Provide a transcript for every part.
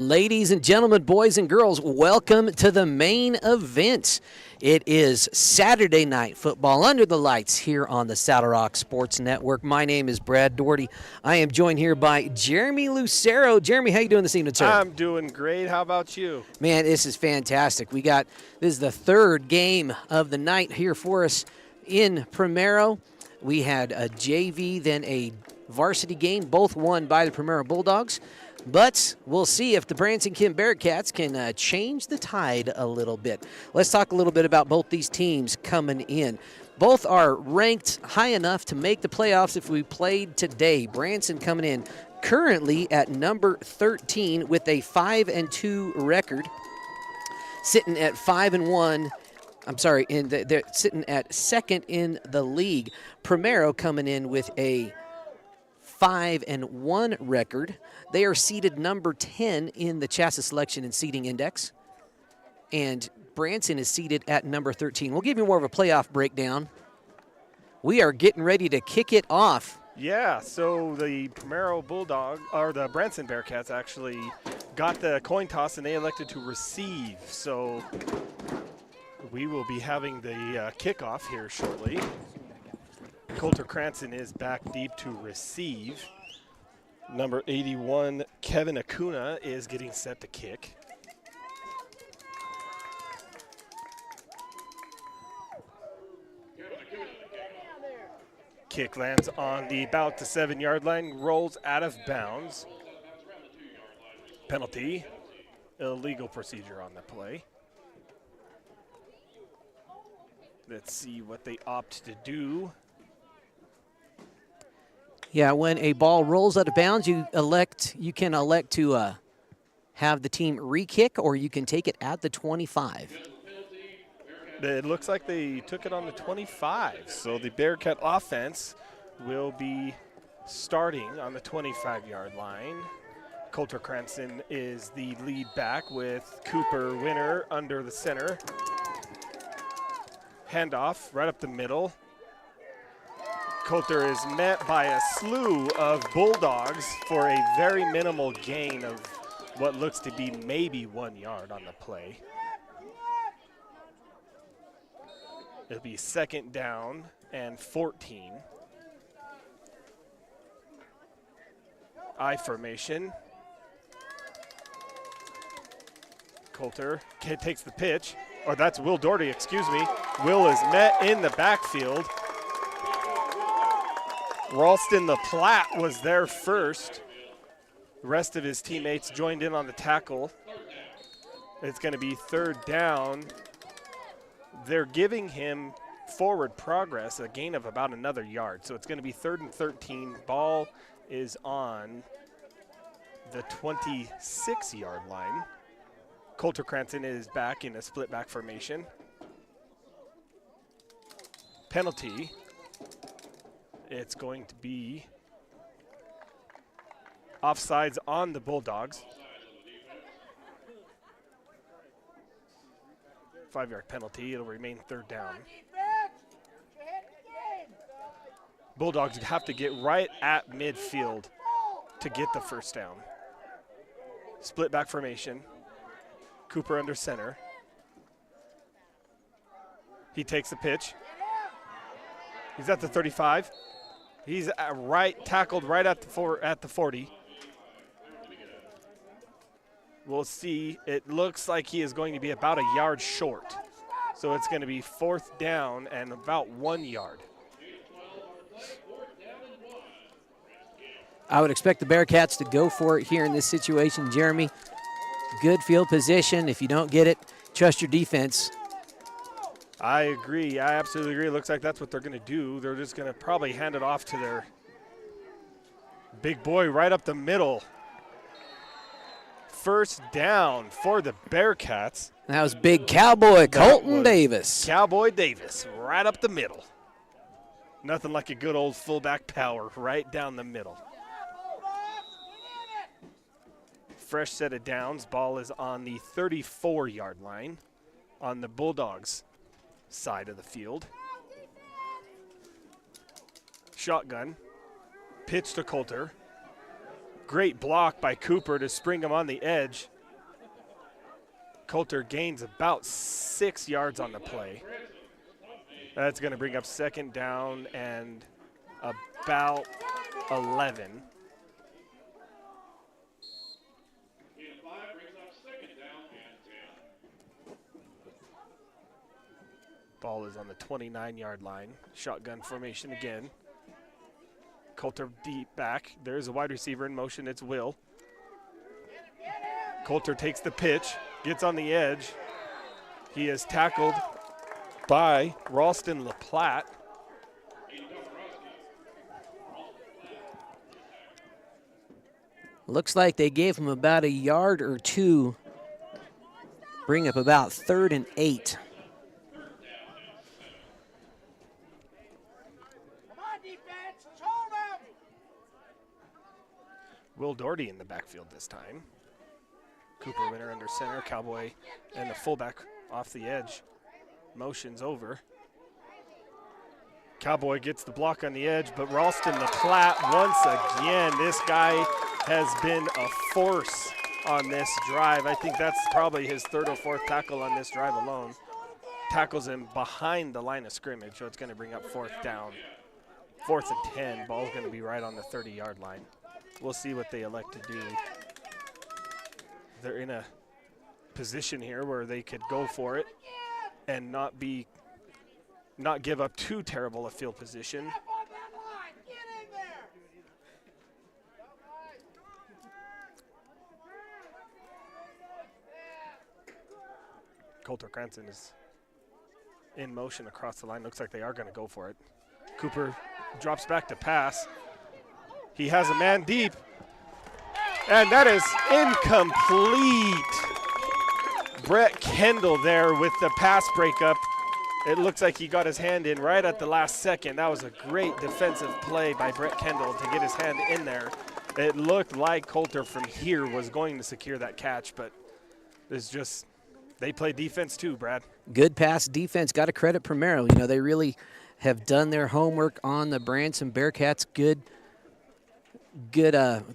Ladies and gentlemen, boys and girls, welcome to the main event. It is Saturday night football under the lights here on the Saddle Rock Sports Network. My name is Brad Doherty. I am joined here by Jeremy Lucero. Jeremy, how you doing this evening, sir? I'm doing great. How about you? Man, this is fantastic. This is the third game of the night here for us in Primero. We had a JV, then a varsity game, both won by the Primero Bulldogs. But we'll see if the Branson Bearcats can change the tide a little bit. Let's talk a little bit about both these teams coming in. Both are ranked high enough to make the playoffs if we played today. Branson coming in currently at number 13 with a 5-2 record, sitting at 5-1. They're sitting at second in the league. Primero coming in with a 5-1 record. They are seeded number 10 in the Chassis Selection and Seeding Index. And Branson is seeded at number 13. We'll give you more of a playoff breakdown. We are getting ready to kick it off. Yeah, so the Primero the Branson Bearcats actually got the coin toss and they elected to receive. So we will be having the kickoff here shortly. Coulter Cranston is back deep to receive. Number 81, Kevin Acuna, is getting set to kick. Kick lands on about the 7-yard line, rolls out of bounds. Penalty, illegal procedure on the play. Let's see what they opt to do. Yeah, when a ball rolls out of bounds, you can elect to have the team re-kick, or you can take it at the 25. It looks like they took it on the 25, so the Bearcat offense will be starting on the 25-yard line. Coulter Cranston is the lead back with Cooper Winner under the center. Handoff right up the middle. Coulter is met by a slew of Bulldogs for a very minimal gain of what looks to be maybe 1 yard on the play. It'll be second down and 14. I formation. Coulter takes the pitch. Or that's Will Doherty, excuse me. Will is met in the backfield. Ralston the Platte was there first. The rest of his teammates joined in on the tackle. It's going to be third down. They're giving him forward progress, a gain of about another yard. So it's going to be 3rd and 13. Ball is on the 26-yard line. Coulter Cranston is back in a split back formation. Penalty. It's going to be offsides on the Bulldogs. 5-yard penalty. It'll remain third down. Bulldogs have to get right at midfield to get the first down. Split back formation. Cooper under center. He takes the pitch. He's at the 35. He's tackled right at the 40. We'll see. It looks like he is going to be about a yard short. So it's going to be 4th down and about 1 yard. I would expect the Bearcats to go for it here in this situation, Jeremy. Good field position. If you don't get it, trust your defense. I agree. I absolutely agree. It looks like that's what they're going to do. They're just going to probably hand it off to their big boy right up the middle. First down for the Bearcats. That was big cowboy Colton Davis. Cowboy Davis right up the middle. Nothing like a good old fullback power right down the middle. Fresh set of downs. Ball is on the 34-yard line on the Bulldogs side of the field. Shotgun. Pitch to Coulter. Great block by Cooper to spring him on the edge. Coulter gains about 6 yards on the play. That's going to bring up second down and about 11. Ball is on the 29-yard line. Shotgun formation again. Coulter deep back. There's a wide receiver in motion. It's Will. Coulter takes the pitch, gets on the edge. He is tackled by Ralston LaPlatte. Looks like they gave him about a yard or two. Bring up about 3rd and 8. Will Doherty in the backfield this time. Cooper Winter under center, Cowboy and the fullback off the edge. Motions over. Cowboy gets the block on the edge, but Ralston LaPlatte once again. This guy has been a force on this drive. I think that's probably his 3rd or 4th tackle on this drive alone. Tackles him behind the line of scrimmage, so it's going to bring up 4th down. 4th and 10, ball's going to be right on the 30-yard line. We'll see what they elect to do. They're in a position here where they could go for it and not give up too terrible a field position. Coulter Cranston is in motion across the line. Looks like they are going to go for it. Cooper drops back to pass. He has a man deep, and that is incomplete. Brett Kendall there with the pass breakup. It looks like he got his hand in right at the last second. That was a great defensive play by Brett Kendall to get his hand in there. It looked like Coulter from here was going to secure that catch, but it's just, they play defense too, Brad. Good pass defense. Got to credit Primero. You know, they really have done their homework on the Branson Bearcats. Good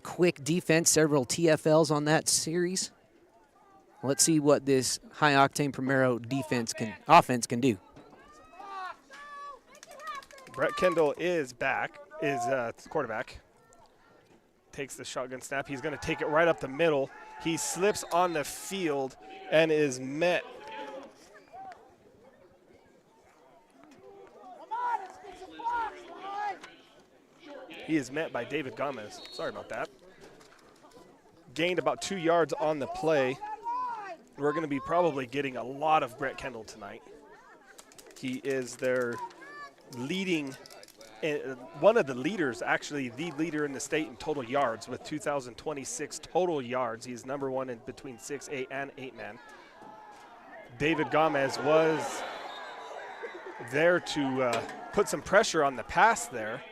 quick defense, several TFLs on that series. Let's see what this high-octane Primero offense can do. Brett Kendall is back, quarterback. Takes the shotgun snap. He's going to take it right up the middle. He slips on the field and is met. He is met by David Gomez. Sorry about that. Gained about 2 yards on the play. We're going to be probably getting a lot of Brett Kendall tonight. He is their leading, one of the leaders, actually the leader in the state in total yards with 2,026 total yards. He's number 1 in between 6'8" and 8-man. David Gomez was there to put some pressure on the pass there.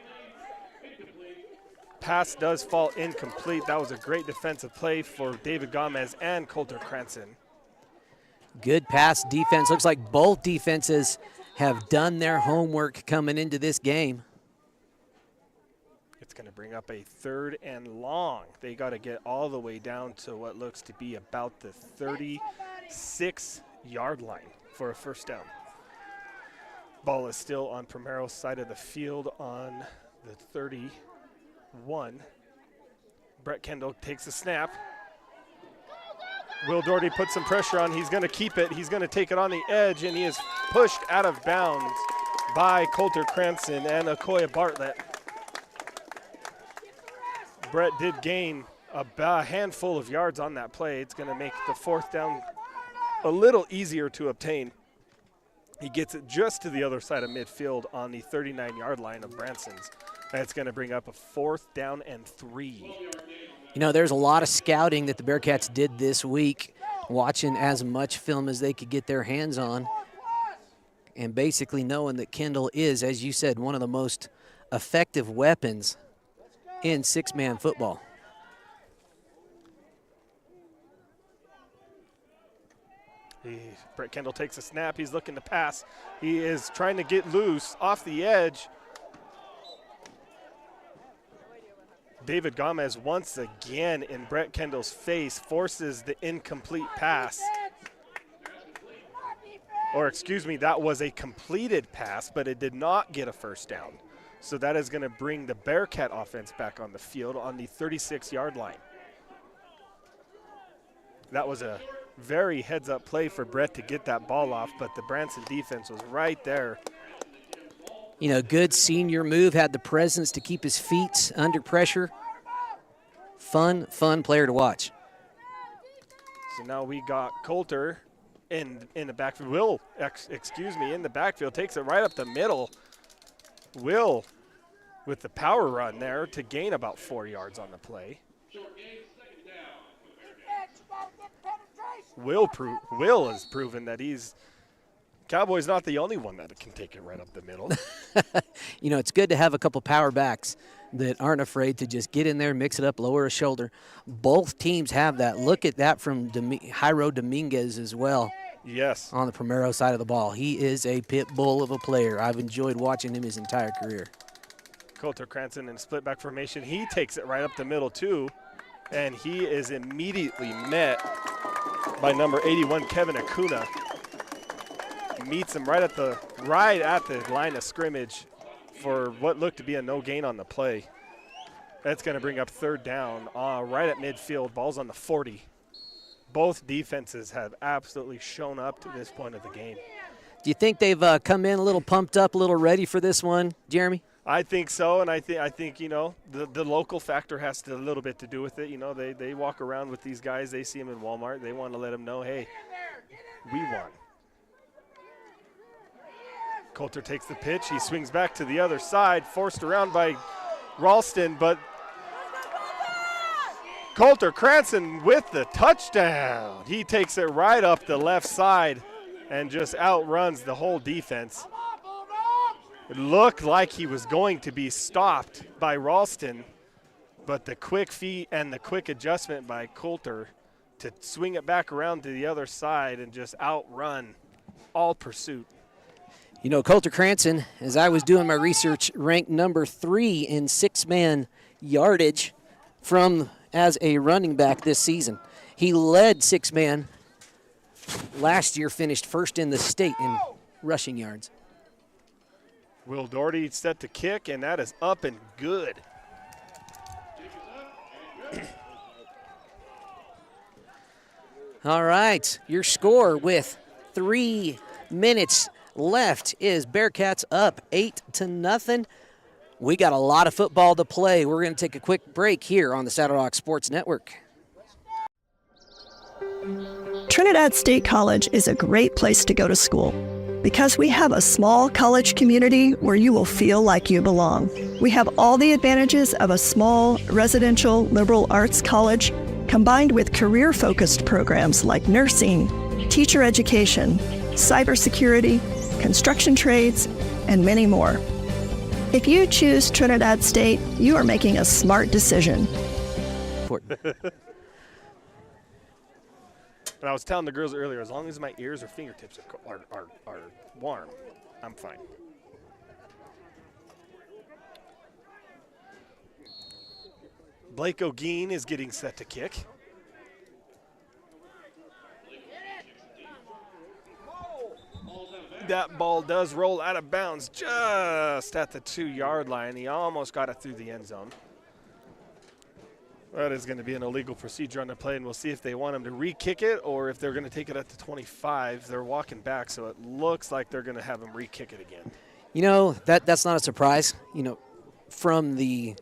Pass does fall incomplete. That was a great defensive play for David Gomez and Coulter Cranston. Good pass defense. Looks like both defenses have done their homework coming into this game. It's going to bring up a 3rd and long. They got to get all the way down to what looks to be about the 36-yard line for a 1st down. Ball is still on Primero's side of the field on the 31. Brett Kendall takes the snap. Will Doherty puts some pressure on. He's going to keep it. He's going to take it on the edge, and he is pushed out of bounds by Coulter Cranston and Okoye Bartlett. Brett did gain a handful of yards on that play. It's going to make the 4th down a little easier to obtain. He gets it just to the other side of midfield on the 39-yard line of Branson's. That's going to bring up a 4th down and 3. You know, there's a lot of scouting that the Bearcats did this week, watching as much film as they could get their hands on, and basically knowing that Kendall is, as you said, one of the most effective weapons in 6-man football. Brett Kendall takes a snap. He's looking to pass. He is trying to get loose off the edge. David Gomez once again in Brett Kendall's face forces the incomplete pass. Or excuse me, that was a completed pass, but it did not get a first down. So that is going to bring the Bearcat offense back on the field on the 36-yard line. That was a very heads-up play for Brett to get that ball off, but the Branson defense was right there. You know, good senior move, had the presence to keep his feet under pressure. Fun player to watch. So now we got Coulter in the backfield. Will, in the backfield, takes it right up the middle. Will with the power run there to gain about 4 yards on the play. Will has proven that Cowboy's not the only one that can take it right up the middle. You know, it's good to have a couple power backs that aren't afraid to just get in there, mix it up, lower a shoulder. Both teams have that. Look at that from Jairo Dominguez as well. Yes. On the Primero side of the ball. He is a pit bull of a player. I've enjoyed watching him his entire career. Coulter Cranston in split back formation. He takes it right up the middle too, and he is immediately met by number 81, Kevin Acuna. Meets him right at the line of scrimmage for what looked to be a no gain on the play. That's going to bring up third down right at midfield. Ball's on the 40. Both defenses have absolutely shown up to this point of the game. Do you think they've come in a little pumped up, a little ready for this one, Jeremy? I think so, and I think you know, the local factor has a little bit to do with it. You know, they walk around with these guys. They see them in Walmart. They want to let them know, hey, we won. Coulter takes the pitch. He swings back to the other side, forced around by Ralston, but Coulter Cranston with the touchdown. He takes it right up the left side and just outruns the whole defense. It looked like he was going to be stopped by Ralston, but the quick feet and the quick adjustment by Coulter to swing it back around to the other side and just outrun all pursuit. You know, Coulter Cranston, as I was doing my research, ranked number 3 in six-man yardage as a running back this season. He led six-man last year, finished first in the state in rushing yards. Will Doherty set to kick, and that is up and good. All right, your score with 3 minutes left is Bearcats up 8-0. We got a lot of football to play. We're going to take a quick break here on the Saddle Rock Sports Network. Trinidad State College is a great place to go to school because we have a small college community where you will feel like you belong. We have all the advantages of a small residential liberal arts college combined with career-focused programs like nursing, teacher education, cybersecurity, construction trades, and many more. If you choose Trinidad State, you are making a smart decision. And I was telling the girls earlier, as long as my ears or fingertips are warm, I'm fine. Blake O'Gean is getting set to kick. That ball does roll out of bounds just at the 2-yard line. He almost got it through the end zone. That is going to be an illegal procedure on the play, and we'll see if they want him to re-kick it or if they're going to take it at the 25. They're walking back, so it looks like they're going to have him re-kick it again. You know, that's not a surprise. You know, from the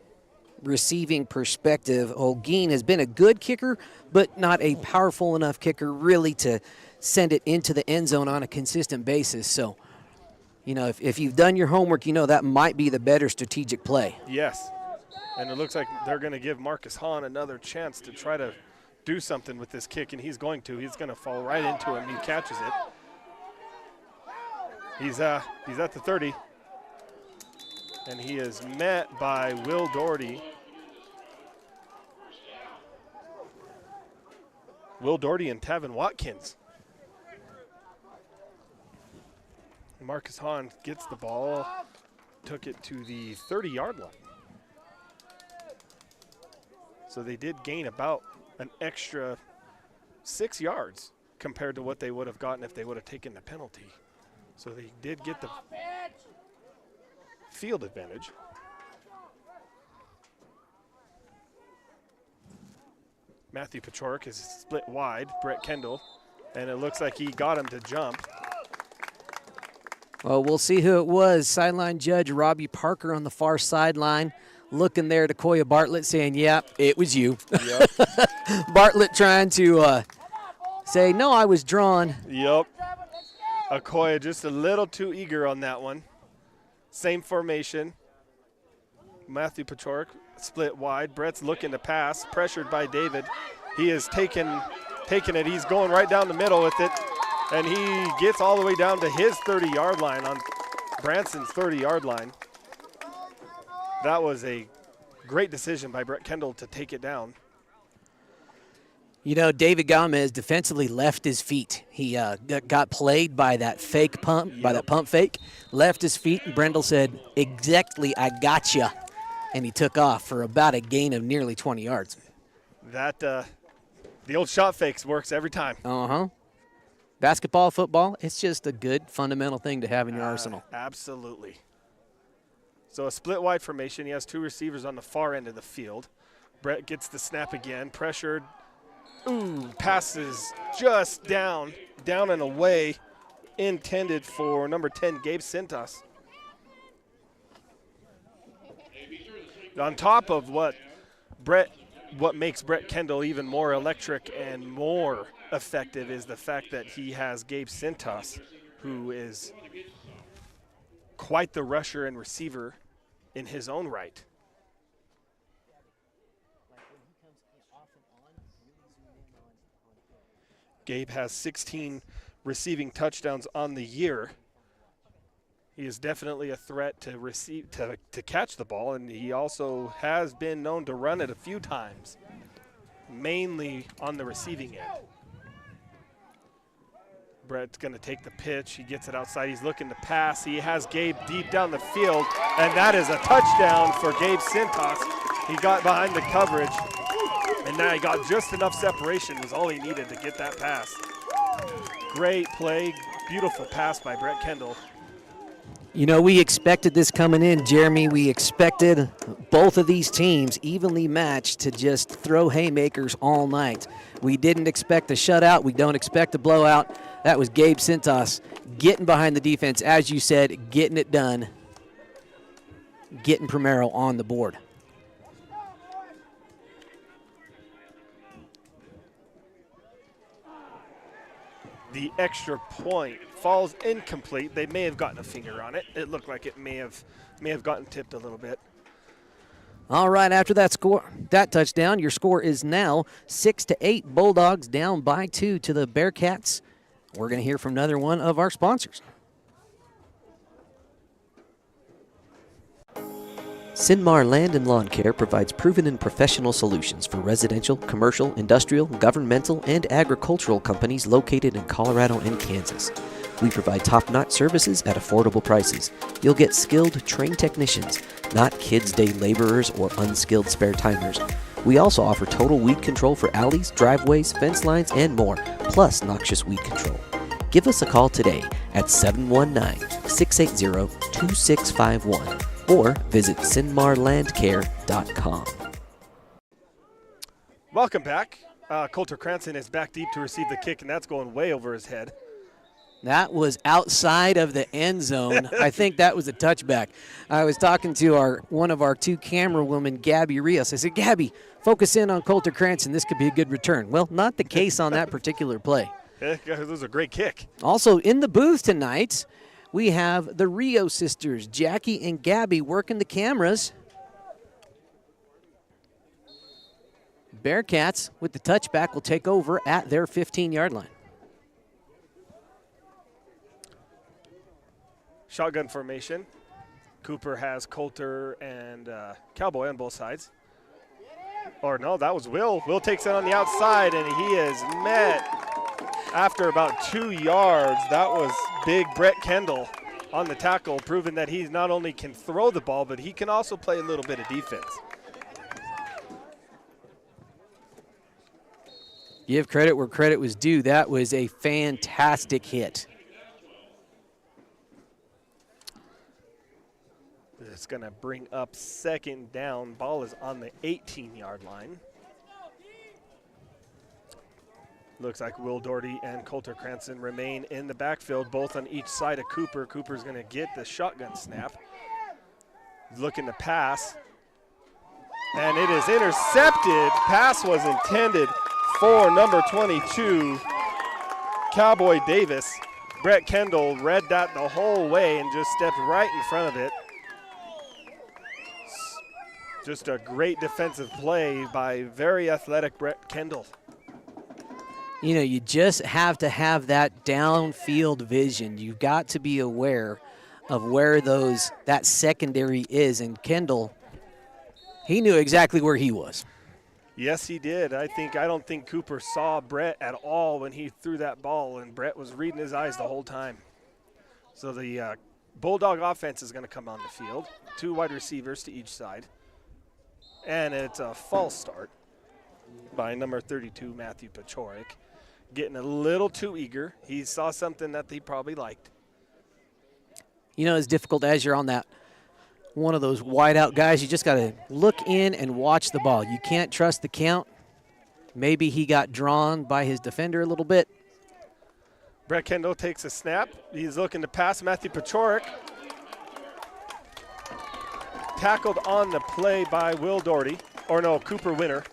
receiving perspective, O'Gean has been a good kicker, but not a powerful enough kicker really to send it into the end zone on a consistent basis. So, you know, if you've done your homework, you know that might be the better strategic play. Yes. And it looks like they're going to give Marcus Hahn another chance to try to do something with this kick, and he's going to. He's going to fall right into it, and he catches it. He's at the 30, and he is met by Will Doherty. Will Doherty and Tavin Watkins. Marcus Hahn gets the ball, took it to the 30-yard line. So they did gain about an extra 6 yards compared to what they would have gotten if they would have taken the penalty. So they did get the field advantage. Matthew Pachork is split wide, Brett Kendall, and it looks like he got him to jump. Well, we'll see who it was. Sideline judge Robbie Parker on the far sideline, looking there to Koya Bartlett saying, yep, it was you. Yep. Bartlett trying to say, no, I was drawn. Yep. Okoye just a little too eager on that one. Same formation. Matthew Pachork split wide. Brett's looking to pass, pressured by David. He is taking it. He's going right down the middle with it, and he gets all the way down to his 30-yard line on Branson's 30-yard line. That was a great decision by Brett Kendall to take it down. You know, David Gomez defensively left his feet. He got played by that fake pump, by that pump fake, left his feet, and Brendel said, exactly, I gotcha. And he took off for about a gain of nearly 20 yards. That, the old shot fakes works every time. Uh-huh. Basketball, football, it's just a good fundamental thing to have in your arsenal. Absolutely. So a split wide formation. He has two receivers on the far end of the field. Brett gets the snap again, pressured. Ooh, passes just down and away, intended for number 10, Gabe Cintas. On top of what makes Brett Kendall even more electric and more effective is the fact that he has Gabe Cintas, who is quite the rusher and receiver in his own right. Gabe has 16 receiving touchdowns on the year. He is definitely a threat to catch the ball, and he also has been known to run it a few times, mainly on the receiving end. Brett's going to take the pitch. He gets it outside. He's looking to pass. He has Gabe deep down the field, and that is a touchdown for Gabe Cintas. He got behind the coverage, and now he got just enough separation was all he needed to get that pass. Great play, beautiful pass by Brett Kendall. You know, we expected this coming in, Jeremy. We expected both of these teams evenly matched to just throw haymakers all night. We didn't expect a shutout. We don't expect a blowout. That was Gabe Cintas getting behind the defense, as you said, getting it done, getting Primero on the board. The extra point falls incomplete. They may have gotten a finger on it. It looked like it may have gotten tipped a little bit. All right, after that touchdown, your score is now 6-8. Bulldogs down by 2 to the Bearcats. We're going to hear from another one of our sponsors. CynMar Land and Lawn Care provides proven and professional solutions for residential, commercial, industrial, governmental, and agricultural companies located in Colorado and Kansas. We provide top-notch services at affordable prices. You'll get skilled, trained technicians, not kids' day laborers or unskilled spare-timers. We also offer total weed control for alleys, driveways, fence lines, and more, plus noxious weed control. Give us a call today at 719-680-2651 or visit CynMarLandCare.com. Welcome back. Coulter Cranston is back deep to receive the kick, and that's going way over his head. That was outside of the end zone. I think that was a touchback. I was talking to one of our two camera women, Gabby Rios. I said, Gabby, focus in on Coulter Cranston. This could be a good return. Well, not the case on that particular play. That was a great kick. Also in the booth tonight, we have the Rio sisters, Jackie and Gabby, working the cameras. Bearcats, with the touchback, will take over at their 15-yard line. Shotgun formation. Cooper has Coulter and Cowboy on both sides. Or no, that was Will. Will takes it on the outside, and he is met after about 2 yards. That was big Brett Kendall on the tackle, proving that he not only can throw the ball, but he can also play a little bit of defense. Give credit where credit was due. That was a fantastic hit. It's going to bring up second down. Ball is on the 18-yard line. Looks like Will Doherty and Coulter Cranston remain in the backfield, both on each side of Cooper. Cooper's going to get the shotgun snap. Looking to pass. And it is intercepted. Pass was intended for number 22, Cowboy Davis. Brett Kendall read that the whole way and just stepped right in front of it. Just a great defensive play by very athletic Brett Kendall. You know, you just have to have that downfield vision. You've got to be aware of where that secondary is. And Kendall, he knew exactly where he was. Yes, he did. I don't think Cooper saw Brett at all when he threw that ball, and Brett was reading his eyes the whole time. So the Bulldog offense is going to come on the field. 2 wide receivers to each side. And it's a false start by number 32, Matthew Pachorik. Getting a little too eager. He saw something that he probably liked. You know, as difficult as you're on that one of those wide out guys, you just got to look in and watch the ball. You can't trust the count. Maybe he got drawn by his defender a little bit. Brett Kendall takes a snap. He's looking to pass Matthew Pachorik. Tackled on the play by Will Doherty. Cooper Winter.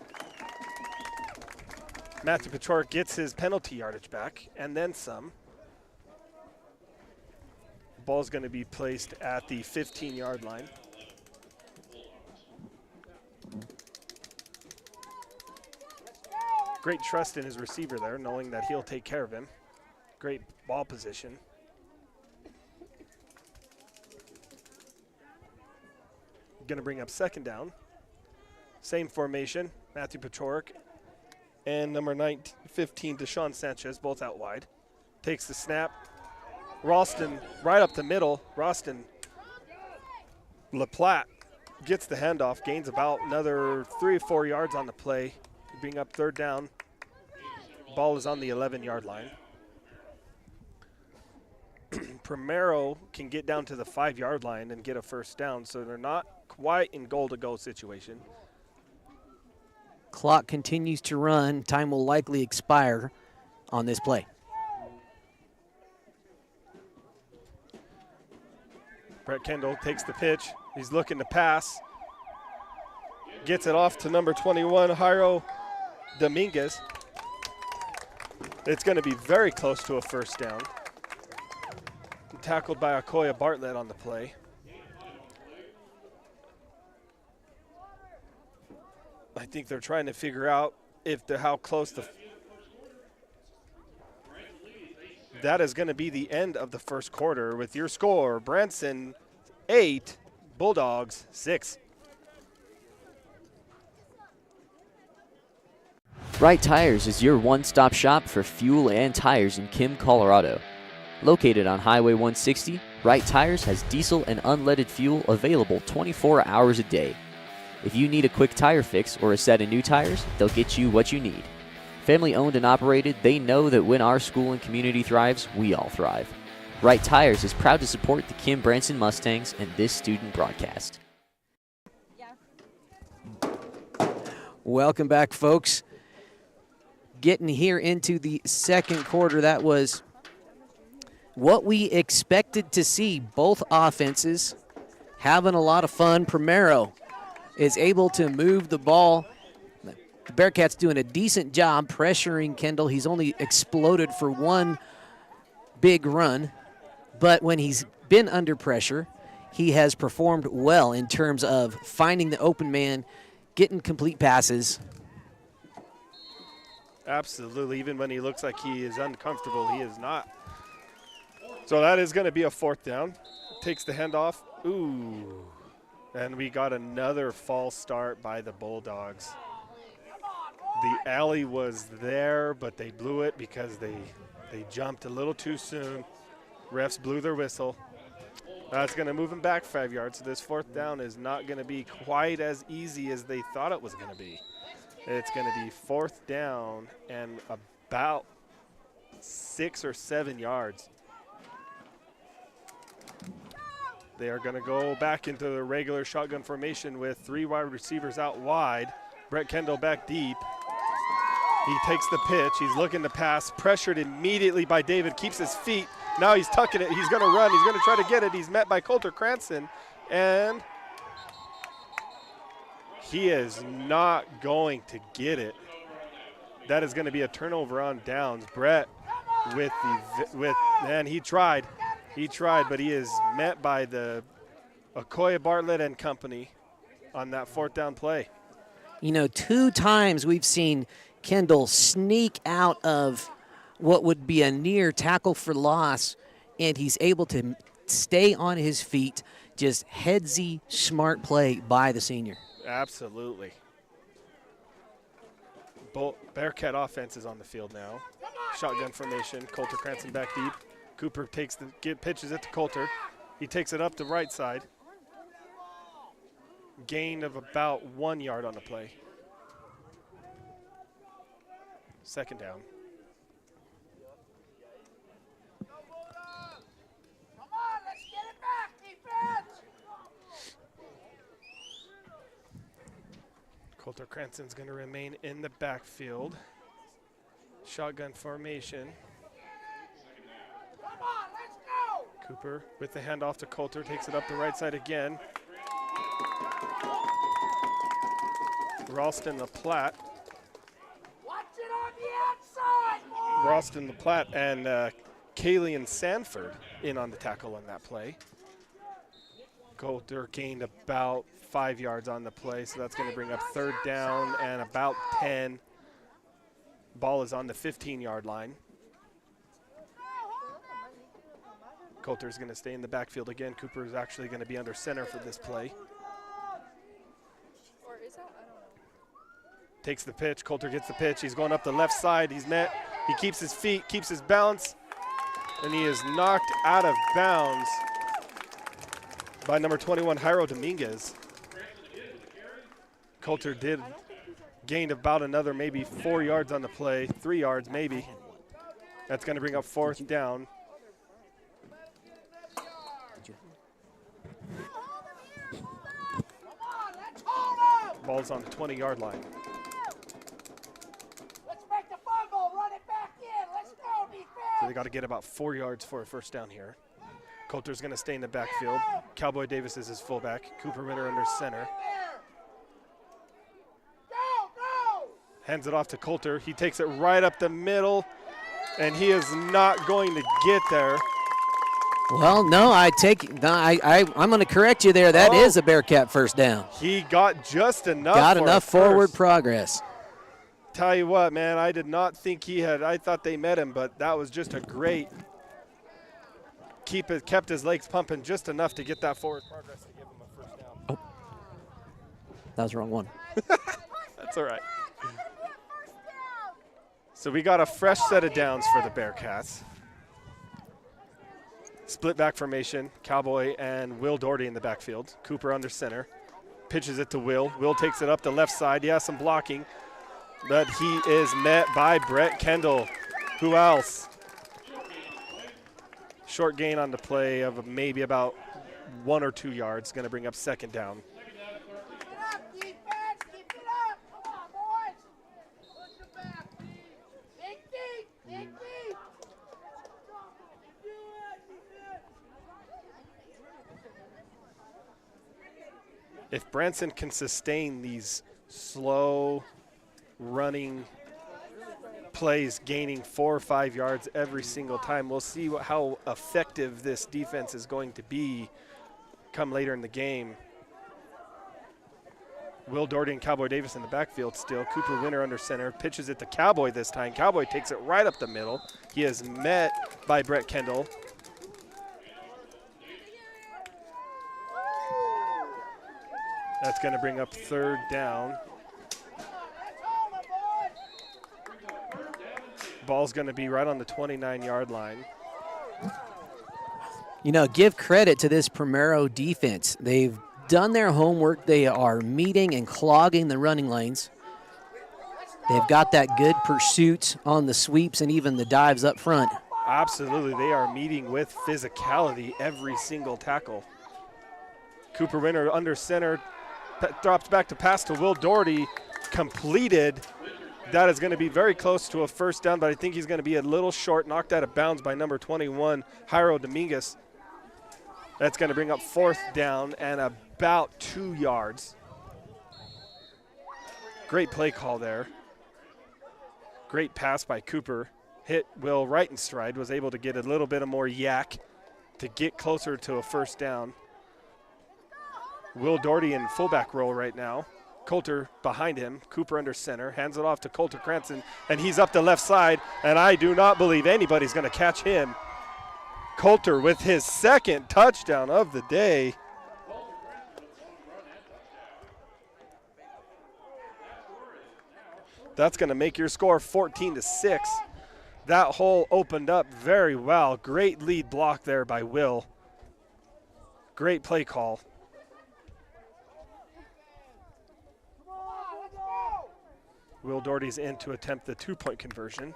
Matthew Pachorik gets his penalty yardage back and then some. Ball's going to be placed at the 15-yard line. Great trust in his receiver there, knowing that he'll take care of him. Great ball position. Going to bring up second down. Same formation, Matthew Pachorik and number 15, Deshaun Sanchez, both out wide. Takes the snap. Ralston right up the middle. Ralston LaPlatte gets the handoff, gains about another 3 or 4 yards on the play, bring up third down. Ball is on the 11-yard line. Primero can get down to the 5-yard line and get a first down, so they're not quite in goal-to-go situation. Clock continues to run. Time will likely expire on this play. Brett Kendall takes the pitch. He's looking to pass. Gets it off to number 21, Jairo Dominguez. It's going to be very close to a first down. Tackled by Akoya Bartlett on the play. I think they're trying to figure out how close that is going to be the end of the first quarter with your score, Branson 8, Bulldogs 6. Wright Tires is your one-stop shop for fuel and tires in Kim, Colorado. Located on Highway 160, Wright Tires has diesel and unleaded fuel available 24 hours a day. If you need a quick tire fix or a set of new tires, they'll get you what you need. Family owned and operated, they know that when our school and community thrives, we all thrive. Wright Tires is proud to support the Kim Branson Mustangs and this student broadcast. Welcome back, folks. Getting here into the second quarter, that was what we expected to see. Both offenses having a lot of fun. Primero is able to move the ball. The Bearcats doing a decent job pressuring Kendall. He's only exploded for one big run, but when he's been under pressure, he has performed well in terms of finding the open man, getting complete passes. Absolutely. Even when he looks like he is uncomfortable, he is not. So that is going to be a fourth down. Takes the handoff. Ooh. And we got another false start by the Bulldogs. The alley was there, but they blew it because they jumped a little too soon. Refs blew their whistle. That's going to move them back 5 yards. So this fourth down is not going to be quite as easy as they thought it was going to be. It's going to be 4th down and about 6 or 7 yards. They are going to go back into the regular shotgun formation with 3 wide receivers out wide. Brett Kendall back deep. He takes the pitch. He's looking to pass. Pressured immediately by David. Keeps his feet. Now he's tucking it. He's going to run. He's going to try to get it. He's met by Coulter Cranston. And he is not going to get it. That is going to be a turnover on downs. Brett man, he tried. He tried, but he is met by the Okoye Bartlett and company on that 4th down play. You know, 2 times we've seen Kendall sneak out of what would be a near tackle for loss, and he's able to stay on his feet. Just headsy, smart play by the senior. Absolutely. Bearcat offense is on the field now. Shotgun formation. Coulter Cranston back deep. Cooper pitches it to Coulter. He takes it up the right side. Gain of about 1 yard on the play. 2nd down. Come on, let's get it back, defense. Coulter Cranston's going to remain in the backfield. Shotgun formation. Come on, let's go. Cooper with the handoff to Coulter, takes it up the right side again. Ralston LaPlatte. Watch it on the outside, boy. Ralston LaPlatte and Kalian Sanford in on the tackle on that play. Coulter gained about 5 yards on the play, so that's going to bring up 3rd down and about 10. Ball is on the 15-yard line. Coulter's going to stay in the backfield again. Cooper is actually going to be under center for this play. Takes the pitch. Coulter gets the pitch. He's going up the left side. He's met. He keeps his feet, keeps his balance, and he is knocked out of bounds by number 21, Jairo Dominguez. Coulter gained about another maybe 4 yards on the play, 3 yards maybe. That's going to bring up 4th down. Ball's on the 20-yard line. Let's make the fumble, run it back in. Let's go, defense. So they got to get about 4 yards for a 1st down here. Coulter's going to stay in the backfield. Cowboy Davis is his fullback. Cooper Winter under center. Go. Hands it off to Coulter. He takes it right up the middle, and he is not going to get there. Well, no, I'm going to correct you there. That is a Bearcat 1st down. He got just enough. Got for enough forward progress. Tell you what, man, I did not think he had. I thought they met him, but that was just a great. Kept his legs pumping just enough to get that forward progress to give him a 1st down. Oh, that was the wrong one. That's all right. So we got a fresh set of downs for the Bearcats. Split back formation, Cowboy and Will Doherty in the backfield. Cooper under center. Pitches it to Will. Will takes it up the left side. He has some blocking, but he is met by Brett Kendall. Who else? Short gain on the play of maybe about 1 or 2 yards. Going to bring up 2nd down. Keep it up, defense. Keep it up. Come on, boys. Push it back. Dig deep. If Branson can sustain these slow running plays, gaining 4 or 5 yards every single time, we'll see how effective this defense is going to be come later in the game. Will Doherty and Cowboy Davis in the backfield still. Cooper Winter under center, pitches it to Cowboy this time. Cowboy takes it right up the middle. He is met by Brett Kendall. That's going to bring up 3rd down. Ball's going to be right on the 29-yard line. You know, give credit to this Primero defense. They've done their homework. They are meeting and clogging the running lanes. They've got that good pursuit on the sweeps and even the dives up front. Absolutely, they are meeting with physicality every single tackle. Cooper Winter under center, drops back to pass to Will Doherty, completed. That is going to be very close to a first down, but I think he's going to be a little short, knocked out of bounds by number 21, Jairo Dominguez. That's going to bring up fourth down and about 2 yards. Great play call there. Great pass by Cooper. Hit Will right in stride, was able to get a little bit of more yak to get closer to a first down. Will Doherty in fullback role right now. Coulter behind him, Cooper under center, hands it off to Coulter Cranston, and he's up the left side, and I do not believe anybody's going to catch him. Coulter with his second touchdown of the day. That's going to make your score 14-6. That hole opened up very well. Great lead block there by Will. Great play call. Will Doherty's in to attempt the 2-point conversion.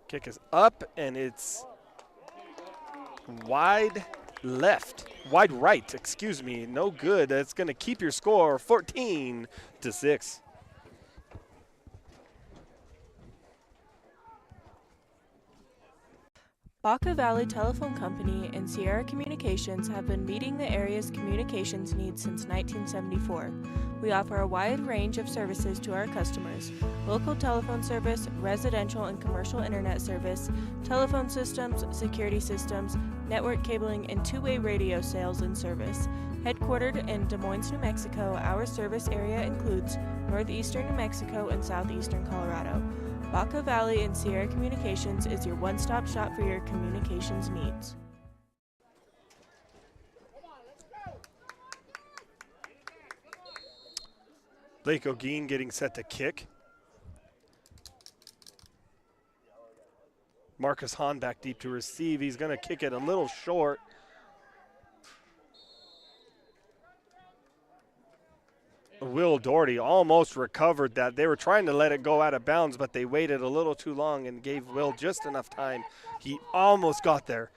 Kick is up, and it's wide right, excuse me. No good. That's going to keep your score 14-6. Baca Valley Telephone Company and Sierra Communications have been meeting the area's communications needs since 1974. We offer a wide range of services to our customers: local telephone service, residential and commercial internet service, telephone systems, security systems, network cabling, and two-way radio sales and service. Headquartered in Des Moines, New Mexico, our service area includes northeastern New Mexico and southeastern Colorado. Baca Valley and Sierra Communications is your one-stop shop for your communications needs. Blake O'Gean getting set to kick. Marcus Hahn back deep to receive. He's going to kick it a little short. Will Doherty almost recovered that. They were trying to let it go out of bounds, but they waited a little too long and gave Will just enough time. He almost got there.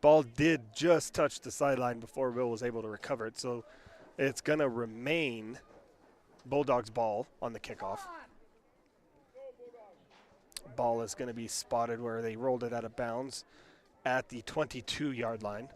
Ball did just touch the sideline before Will was able to recover it. So it's going to remain Bulldogs ball on the kickoff. Ball is going to be spotted where they rolled it out of bounds at the 22-yard line.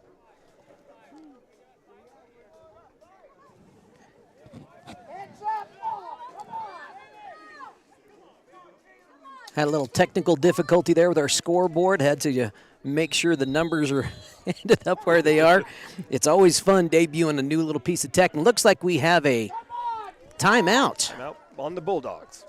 Had a little technical difficulty there with our scoreboard. Had to make sure the numbers are ended up where they are. It's always fun debuting a new little piece of tech. And looks like we have a timeout. Timeout on the Bulldogs.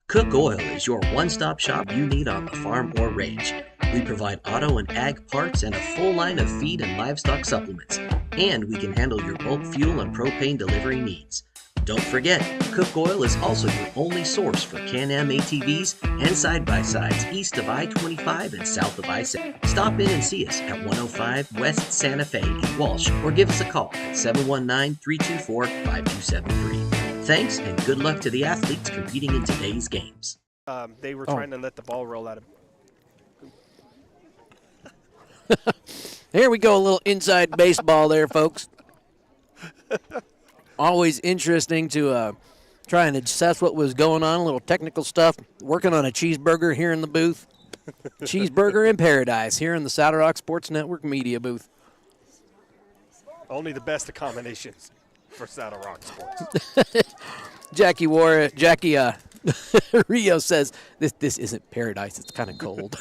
Cook Oil is your one-stop shop you need on the farm or range. We provide auto and ag parts and a full line of feed and livestock supplements. And we can handle your bulk fuel and propane delivery needs. Don't forget, Cook Oil is also your only source for Can-Am ATVs and side-by-sides east of I-25 and south of I-70. Stop in and see us at 105 West Santa Fe in Walsh or give us a call at 719-324-5273. Thanks and good luck to the athletes competing in today's games. They were trying to let the ball roll out of. Here we go, a little inside baseball there, folks. Always interesting to try and assess what was going on, a little technical stuff. Working on a cheeseburger here in the booth. Cheeseburger in paradise here in the Saddle Rock Sports Network media booth. Only the best of combinations for Saddle Rock Sports. Jackie Rio says, this isn't paradise, it's kind of cold.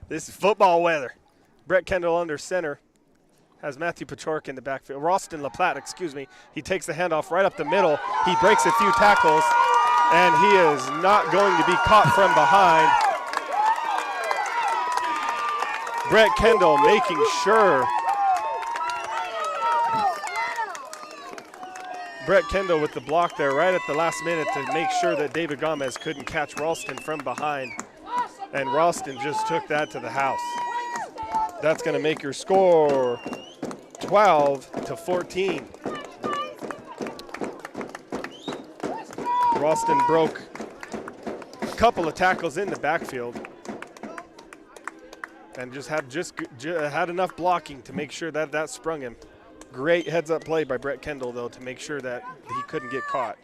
This is football weather. Brett Kendall under center. Has Matthew Pachork in the backfield. Ralston LaPlatte, excuse me. He takes the handoff right up the middle. He breaks a few tackles, and he is not going to be caught from behind. Brett Kendall making sure Brett Kendall with the block there right at the last minute to make sure that David Gomez couldn't catch Ralston from behind. And Ralston just took that to the house. That's going to make your score 12-14. Ralston broke a couple of tackles in the backfield and just had enough blocking to make sure that that sprung him. Great heads-up play by Brett Kendall, though, to make sure that he couldn't get caught.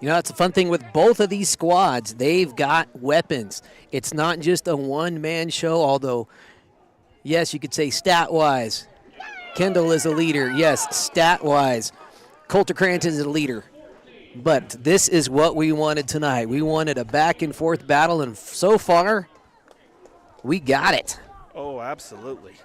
You know, that's a fun thing with both of these squads. They've got weapons. It's not just a one-man show, although, yes, you could say stat-wise, Kendall is a leader. Yes, stat-wise, Coulter Cranston is a leader. But this is what we wanted tonight. We wanted a back-and-forth battle, and so far, we got it. Oh, absolutely.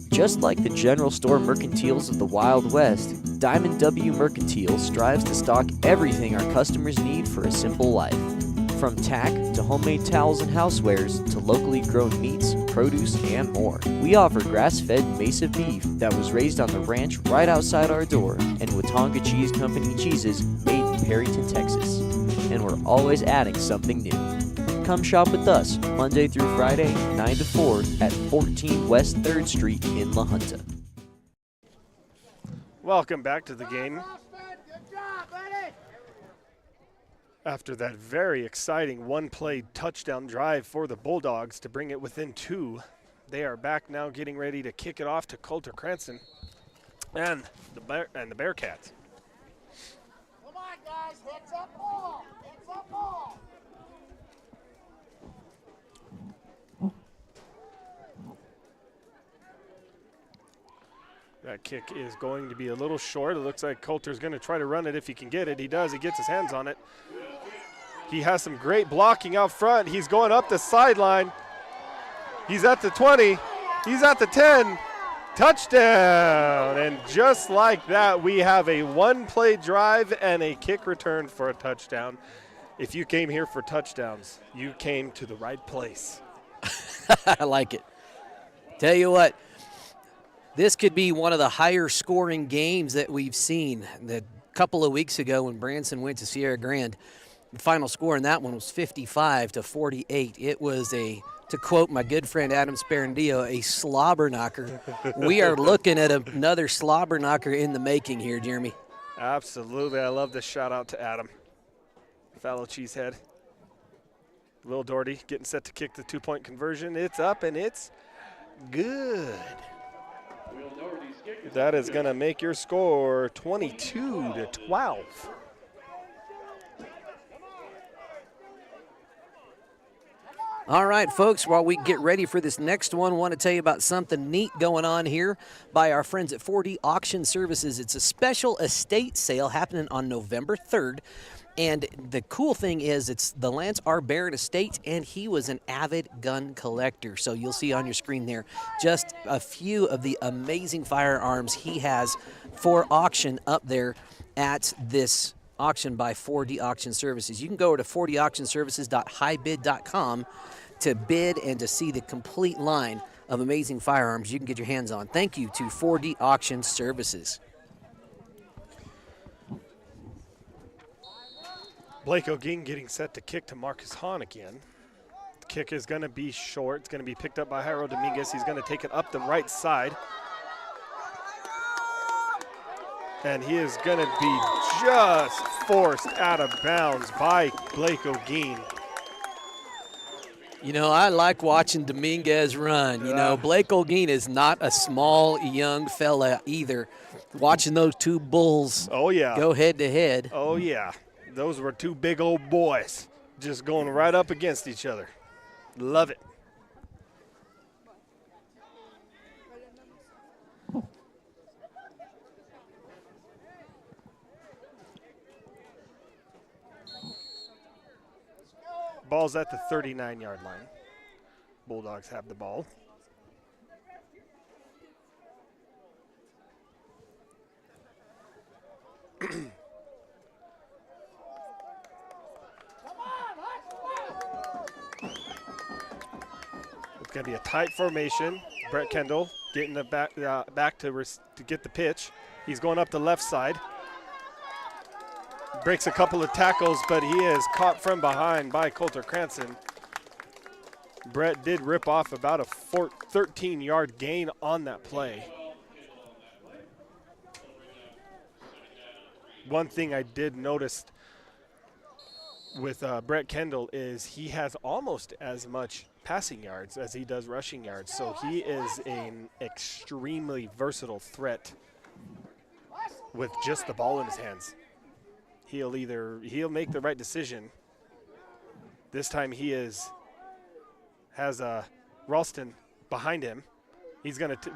Just like the general store mercantiles of the Wild West, Diamond W Mercantile strives to stock everything our customers need for a simple life. From tack to homemade towels and housewares to locally grown meats, produce, and more. We offer grass-fed Mesa beef that was raised on the ranch right outside our door, and Watonga Cheese Company cheeses made in Perryton, Texas. And we're always adding something new. Come shop with us Monday through Friday, 9 to 4 at 14 West 3rd Street in La Junta. Welcome back to the game. After that very exciting one-play touchdown drive for the Bulldogs to bring it within 2, they are back now getting ready to kick it off to Coulter Cranston and the Bearcats. Come on, guys, heads up ball. Heads up ball. That kick is going to be a little short. It looks like Coulter's going to try to run it if he can get it. He does. He gets his hands on it. He has some great blocking out front. He's going up the sideline. He's at the 20. He's at the 10. Touchdown. And just like that, we have a one-play drive and a kick return for a touchdown. If you came here for touchdowns, you came to the right place. I like it. Tell you what, this could be one of the higher scoring games that we've seen. A couple of weeks ago when Branson went to Sierra Grande, the final score in that one was 55-48. It was to quote my good friend Adam Sparandillo, a slobber knocker. We are looking at another slobber knocker in the making here, Jeremy. Absolutely. I love the shout out to Adam. Fallow Cheesehead. Will Doherty getting set to kick the 2-point conversion. It's up and it's good. That is going to make your score 22-12. All right, folks, while we get ready for this next one, I want to tell you about something neat going on here by our friends at 4D Auction Services. It's a special estate sale happening on November 3rd. And the cool thing is it's the Lance R. Barrett estate, and he was an avid gun collector. So you'll see on your screen there just a few of the amazing firearms he has for auction up there at this auction by 4D Auction Services. You can go to 4dauctionservices.highbid.com to bid and to see the complete line of amazing firearms you can get your hands on. Thank you to 4D Auction Services. Blake O'Ging getting set to kick to Marcus Hahn again. The kick is going to be short. It's going to be picked up by Jairo Dominguez. He's going to take it up the right side. And he is going to be just forced out of bounds by Blake O'Ging. You know, I like watching Dominguez run. You know, Blake O'Ging is not a small, young fella either. Watching those two bulls go head-to-head. Oh, yeah. Those were two big old boys just going right up against each other. Love it. Ball's at the 39-yard line. Bulldogs have the ball. It's going to be a tight formation. Brett Kendall getting the back to get the pitch. He's going up the left side. Breaks a couple of tackles, but he is caught from behind by Coulter Cranston. Brett did rip off about a 13-yard gain on that play. One thing I did notice with Brett Kendall is he has almost as much passing yards as he does rushing yards, so he is an extremely versatile threat with just the ball in his hands. He'll make the right decision. This time he has Ralston behind him.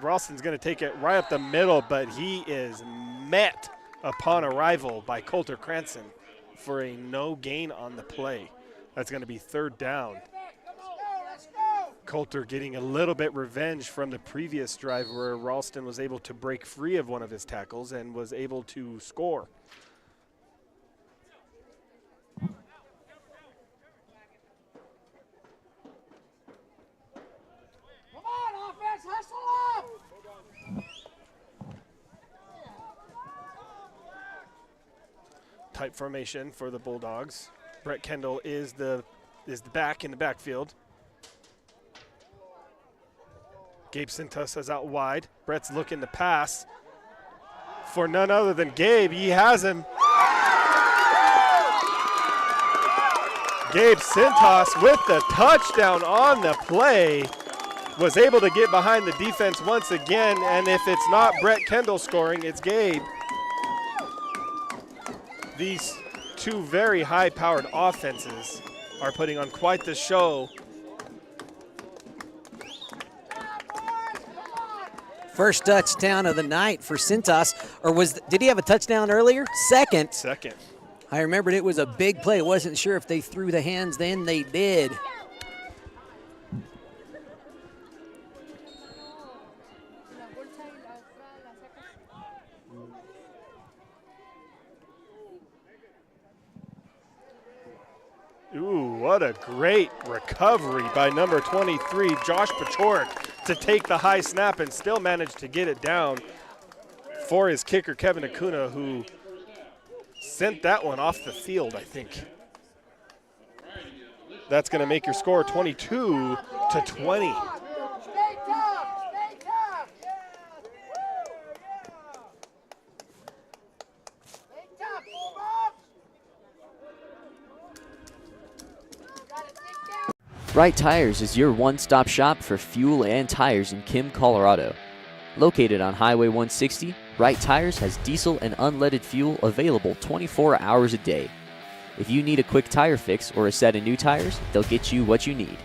Ralston's gonna take it right up the middle, but he is met upon arrival by Coulter Cranston for a no gain on the play. That's gonna be 3rd down. Coulter getting a little bit revenge from the previous drive where Ralston was able to break free of one of his tackles and was able to score. Come on, offense, hustle up! Tight formation for the Bulldogs. Brett Kendall is the back in the backfield. Gabe Cintas is out wide. Brett's looking to pass for none other than Gabe. He has him. Gabe Cintas with the touchdown on the play. Was able to get behind the defense once again, and if it's not Brett Kendall scoring, it's Gabe. These two very high-powered offenses are putting on quite the show. First touchdown of the night for Cintas, or did he have a touchdown earlier? Second. Second. I remembered it was a big play. Wasn't sure if they threw the hands then. They did. Ooh, what a great recovery by number 23, Josh Pachorik, to take the high snap and still manage to get it down for his kicker, Kevin Acuna, who sent that one off the field, I think. That's going to make your score 22-20. Stay tough, stay tough. Stay tough, Bulldogs. Got it, dig down. Right Tires is your one-stop shop for fuel and tires in Kim, Colorado. Located on Highway 160, Right Tires has diesel and unleaded fuel available 24 hours a day. If you need a quick tire fix or a set of new tires, they'll get you what you need.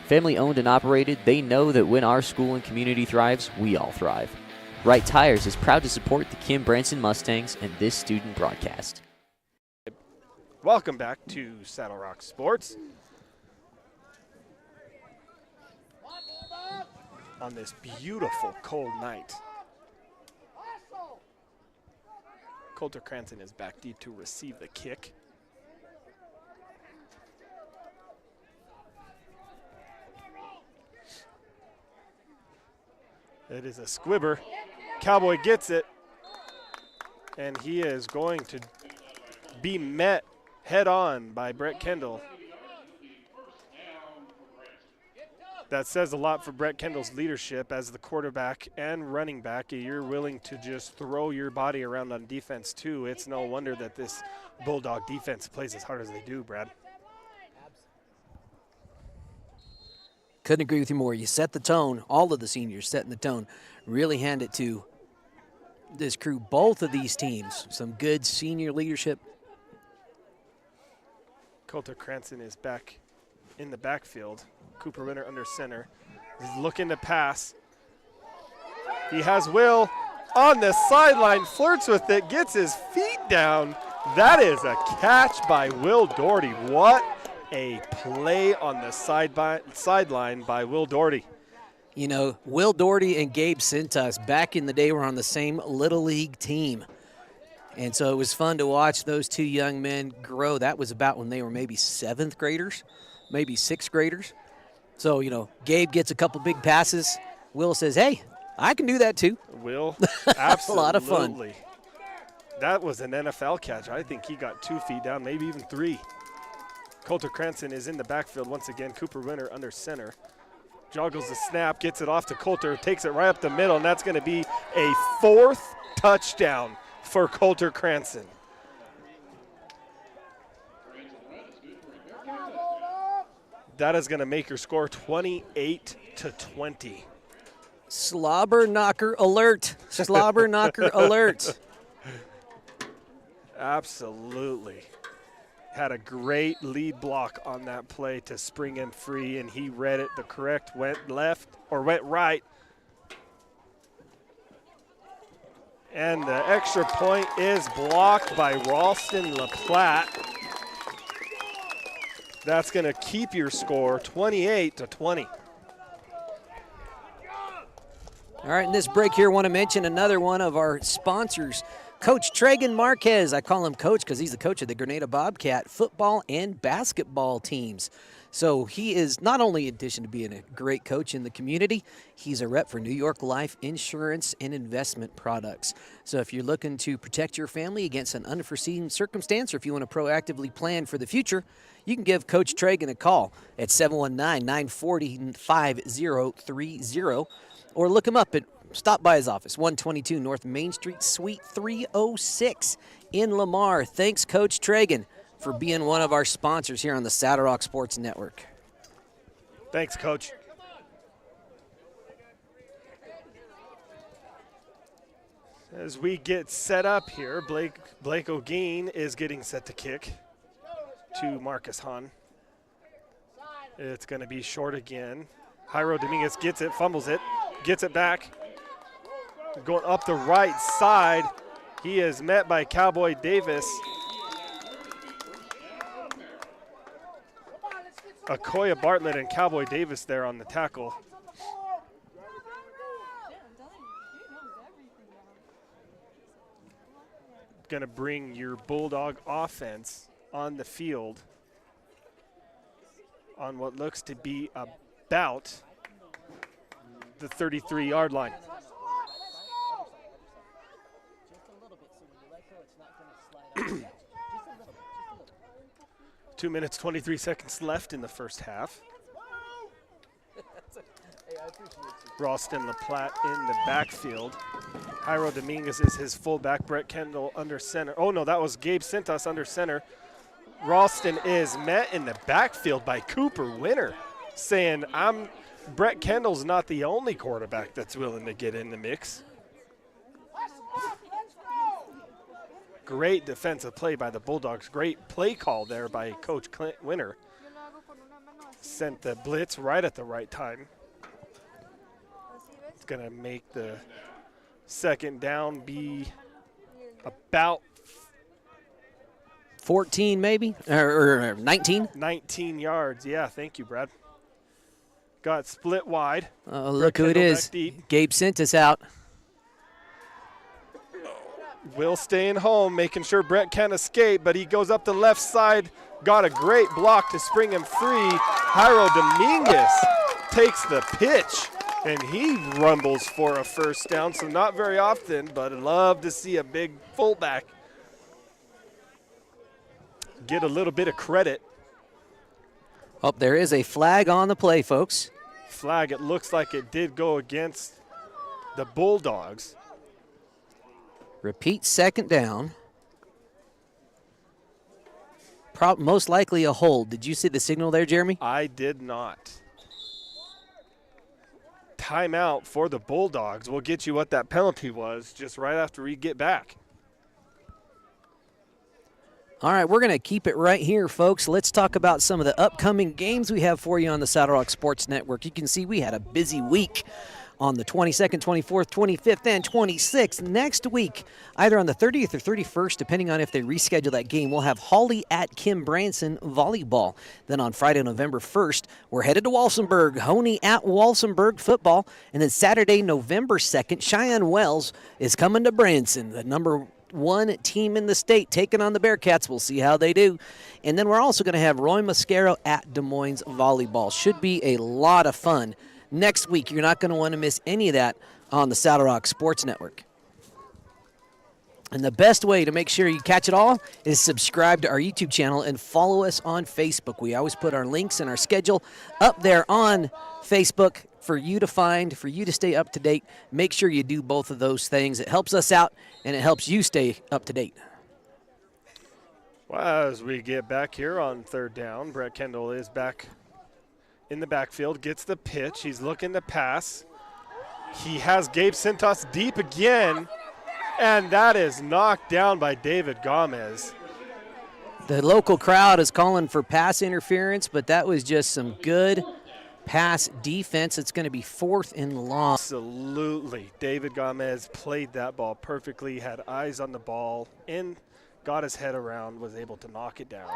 Family owned and operated, they know that when our school and community thrives, we all thrive. Right Tires is proud to support the Kim Branson Mustangs and this student broadcast. Welcome back to Saddle Rock Sports. On this beautiful cold night. Coulter Cranston is back deep to receive the kick. It is a squibber. Cowboy gets it, and he is going to be met head on by Brett Kendall. That says a lot for Brett Kendall's leadership as the quarterback and running back. You're willing to just throw your body around on defense too. It's no wonder that this Bulldog defense plays as hard as they do, Brad. Couldn't agree with you more. You set the tone. All of the seniors setting the tone. Really hand it to this crew. Both of these teams, some good senior leadership. Coulter Cranston is back in the backfield. Cooper Winter under center. He's looking to pass. He has Will on the sideline, flirts with it, gets his feet down. That is a catch by Will Doherty. What a play on the sideline by Will Doherty. You know, Will Doherty and Gabe Cintas back in the day were on the same Little League team. And so it was fun to watch those two young men grow. That was about when they were maybe 7th graders, maybe 6th graders. So, you know, Gabe gets a couple big passes. Will says, hey, I can do that too. Will, absolutely. A lot of fun. That was an NFL catch. I think he got 2 feet down, maybe even 3. Coulter Cranston is in the backfield once again. Cooper Winter under center. Joggles the snap, gets it off to Coulter, takes it right up the middle, and that's going to be a 4th touchdown for Coulter Cranston. That is going to make your score 28-20. Slobber knocker alert. Slobber knocker alert. Absolutely. Had a great lead block on that play to spring in free, and he read it the correct, went left or went right. And the extra point is blocked by Ralston LaPlatte. That's going to keep your score 28-20. All right, in this break here, I want to mention another one of our sponsors, Coach Traegon Marquez. I call him Coach because he's the coach of the Grenada Bobcat football and basketball teams. So he is not only, in addition to being a great coach in the community, he's a rep for New York Life Insurance and Investment Products. So if you're looking to protect your family against an unforeseen circumstance, or if you want to proactively plan for the future, you can give Coach Traegon a call at 719-940-5030, or look him up stop by his office, 122 North Main Street, Suite 306 in Lamar. Thanks, Coach Traegon, for being one of our sponsors here on the Saddle Rock Sports Network. Thanks, Coach. As we get set up here, Blake O'Gean is getting set to kick to Marcus Hahn. It's going to be short again. Jairo Dominguez gets it, fumbles it, gets it back. Going up the right side, he is met by Cowboy Davis. Akoya Bartlett and Cowboy Davis there on the tackle. Going to bring your Bulldog offense on the field on what looks to be about the 33-yard line. 2 minutes, 23 seconds left in the first half. Ralston LaPlatte in the backfield. Jairo Dominguez is his fullback. Brett Kendall under center. Oh, no, that was Gabe Sintas under center. Ralston is met in the backfield by Cooper Winter, saying, Brett Kendall's not the only quarterback that's willing to get in the mix. Great defensive play by the Bulldogs. Great play call there by Coach Clint Winter. Sent the blitz right at the right time. It's going to make the second down be about 14 maybe, or 19? 19 yards. Yeah, thank you, Brad. Got split wide. Oh, look who it is. Gabe Sintas out. Will staying home, making sure Brett can't escape, but he goes up the left side. Got a great block to spring him free. Jairo Dominguez takes the pitch, and he rumbles for a first down. So not very often, but I'd love to see a big fullback get a little bit of credit. Oh, there is a flag on the play, folks. Flag, it looks like it did go against the Bulldogs. Repeat second down. Most likely a hold. Did you see the signal there, Jeremy? I did not. Timeout for the Bulldogs. We'll get you what that penalty was just right after we get back. All right, we're going to keep it right here, folks. Let's talk about some of the upcoming games we have for you on the Saddle Rock Sports Network. You can see we had a busy week on the 22nd, 24th, 25th, and 26th. Next week, either on the 30th or 31st, depending on if they reschedule that game, we'll have Hawley at Kim Branson volleyball. Then on Friday, November 1st, we're headed to Walsenburg, Honey at Walsenburg football. And then Saturday, November 2nd, Cheyenne Wells is coming to Branson, the number one team in the state, taking on the Bearcats. We'll see how they do. And then we're also going to have Roy Mascaro at Des Moines volleyball. Should be a lot of fun next week. You're not going to want to miss any of that on the Saddle Rock Sports Network. And the best way to make sure you catch it all is subscribe to our YouTube channel and follow us on Facebook. We always put our links and our schedule up there on Facebook for you to find, for you to stay up to date. Make sure you do both of those things. It helps us out, and it helps you stay up to date. Well, as we get back here on third down, Brett Kendall is back in the backfield, gets the pitch. He's looking to pass. He has Gabe Cintas deep again, and that is knocked down by David Gomez. The local crowd is calling for pass interference, but that was just some good pass defense. It's going to be 4th and long. Absolutely. David Gomez played that ball perfectly, had eyes on the ball, and got his head around, was able to knock it down.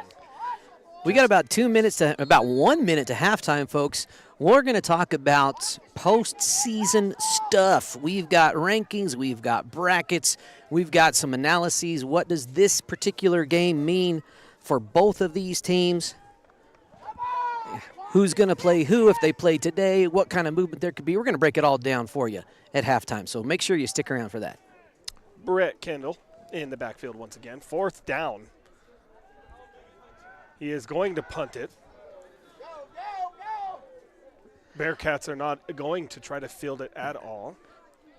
We got about 1 minute to halftime, folks. We're going to talk about postseason stuff. We've got rankings, we've got brackets, we've got some analyses. What does this particular game mean for both of these teams? Who's going to play who if they play today? What kind of movement there could be? We're going to break it all down for you at halftime, so make sure you stick around for that. Brett Kendall in the backfield once again. 4th down. He is going to punt it. Bearcats are not going to try to field it at all.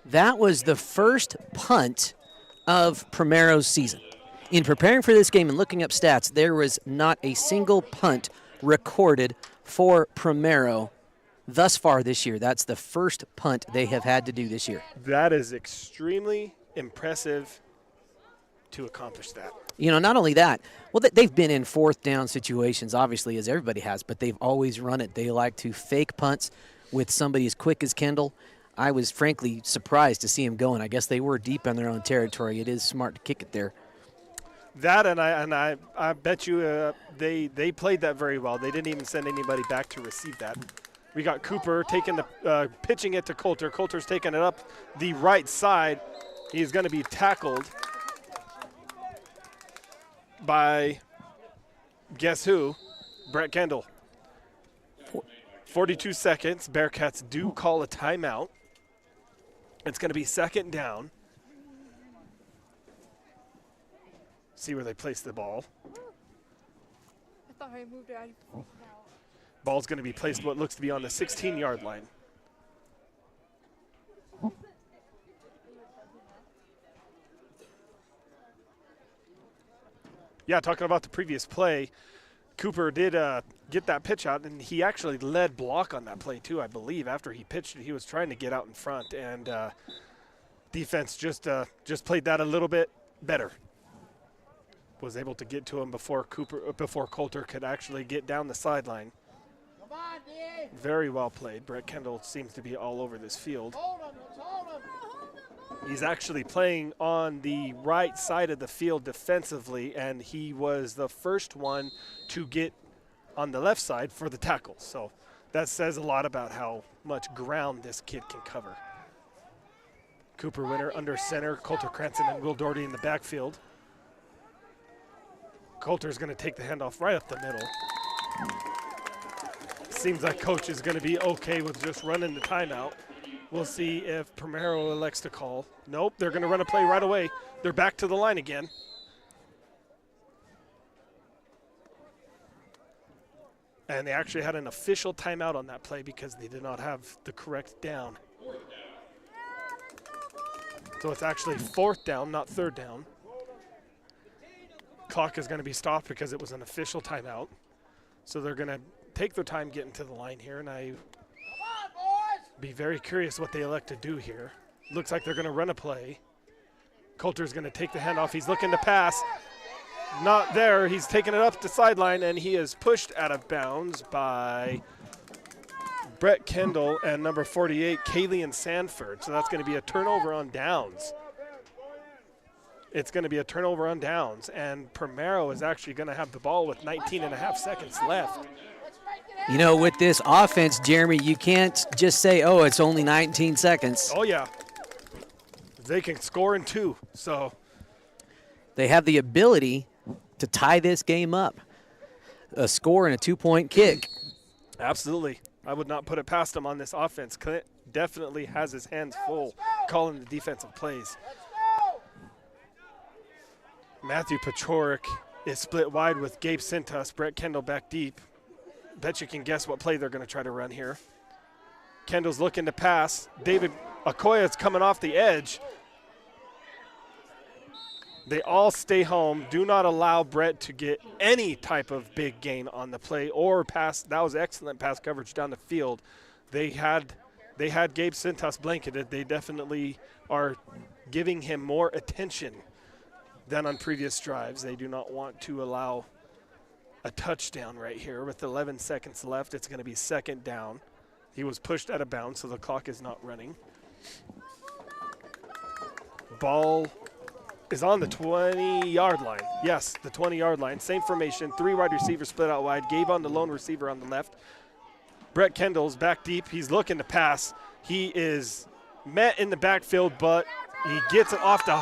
That was the first punt of Primero's season. In preparing for this game and looking up stats, there was not a single punt recorded for Primero thus far this year. That's the first punt they have had to do this year. That is extremely impressive to accomplish that. You know, not only that, well, they've been in 4th down situations, obviously, as everybody has, but they've always run it. They like to fake punts with somebody as quick as Kendall. I was frankly surprised to see him going. I guess they were deep in their own territory. It is smart to kick it there. That and I bet you they played that very well. They didn't even send anybody back to receive that. We got Cooper taking the pitching it to Coulter. Coulter's taking it up the right side. He's going to be tackled by, guess who? Brett Kendall. 42 seconds. Bearcats do call a timeout. It's going to be 2nd down. See where they place the ball. I thought I moved it. Ball's going to be placed what looks to be on the 16-yard line. Yeah, talking about the previous play, Cooper did get that pitch out, and he actually led block on that play too, I believe. After he pitched it, he was trying to get out in front, and defense just played that a little bit better. Was able to get to him before Coulter could actually get down the sideline. Come on, D. Very well played. Brett Kendall seems to be all over this field. Hold him. Let's hold him. He's actually playing on the right side of the field defensively, and he was the first one to get on the left side for the tackle. So that says a lot about how much ground this kid can cover. Cooper Winter under center, Coulter Cranston and Will Doherty in the backfield. Coulter's going to take the handoff right up the middle. Seems like coach is going to be okay with just running the timeout. We'll see if Primero elects to call. Nope, they're going to run a play right away. They're back to the line again. And they actually had an official timeout on that play because they did not have the correct down. So it's actually 4th down, not 3rd down. Clock is going to be stopped because it was an official timeout. So they're going to take their time getting to the line here, and I be very curious what they elect to do here. Looks like they're going to run a play. Coulter's going to take the handoff. He's looking to pass. Not there. He's taking it up the sideline, and he is pushed out of bounds by Brett Kendall and number 48, Kalian Sanford. So that's going to be a turnover on downs. It's going to be a turnover on downs, and Primero is actually going to have the ball with 19.5 seconds left. You know, with this offense, Jeremy, you can't just say, oh, it's only 19 seconds. Oh, yeah. They can score in 2, so. They have the ability to tie this game up. A score and a 2-point kick. Absolutely. I would not put it past him on this offense. Clint definitely has his hands full calling the defensive plays. Matthew Pachorik is split wide with Gabe Sintas, Brett Kendall back deep. Bet you can guess what play they're going to try to run here. Kendall's looking to pass. David Okoye's coming off the edge. They all stay home. Do not allow Brett to get any type of big gain on the play or pass. That was excellent pass coverage down the field. They had Gabe Sintas blanketed. They definitely are giving him more attention than on previous drives. They do not want to allow a touchdown right here. With 11 seconds left, it's going to be second down. He was pushed out of bounds, so the clock is not running. Ball is on the 20-yard line. Yes, the 20-yard line. Same formation, 3 wide receivers split out wide. Gabe on the lone receiver on the left. Brett Kendall's back deep. He's looking to pass. He is met in the backfield, but he gets it off the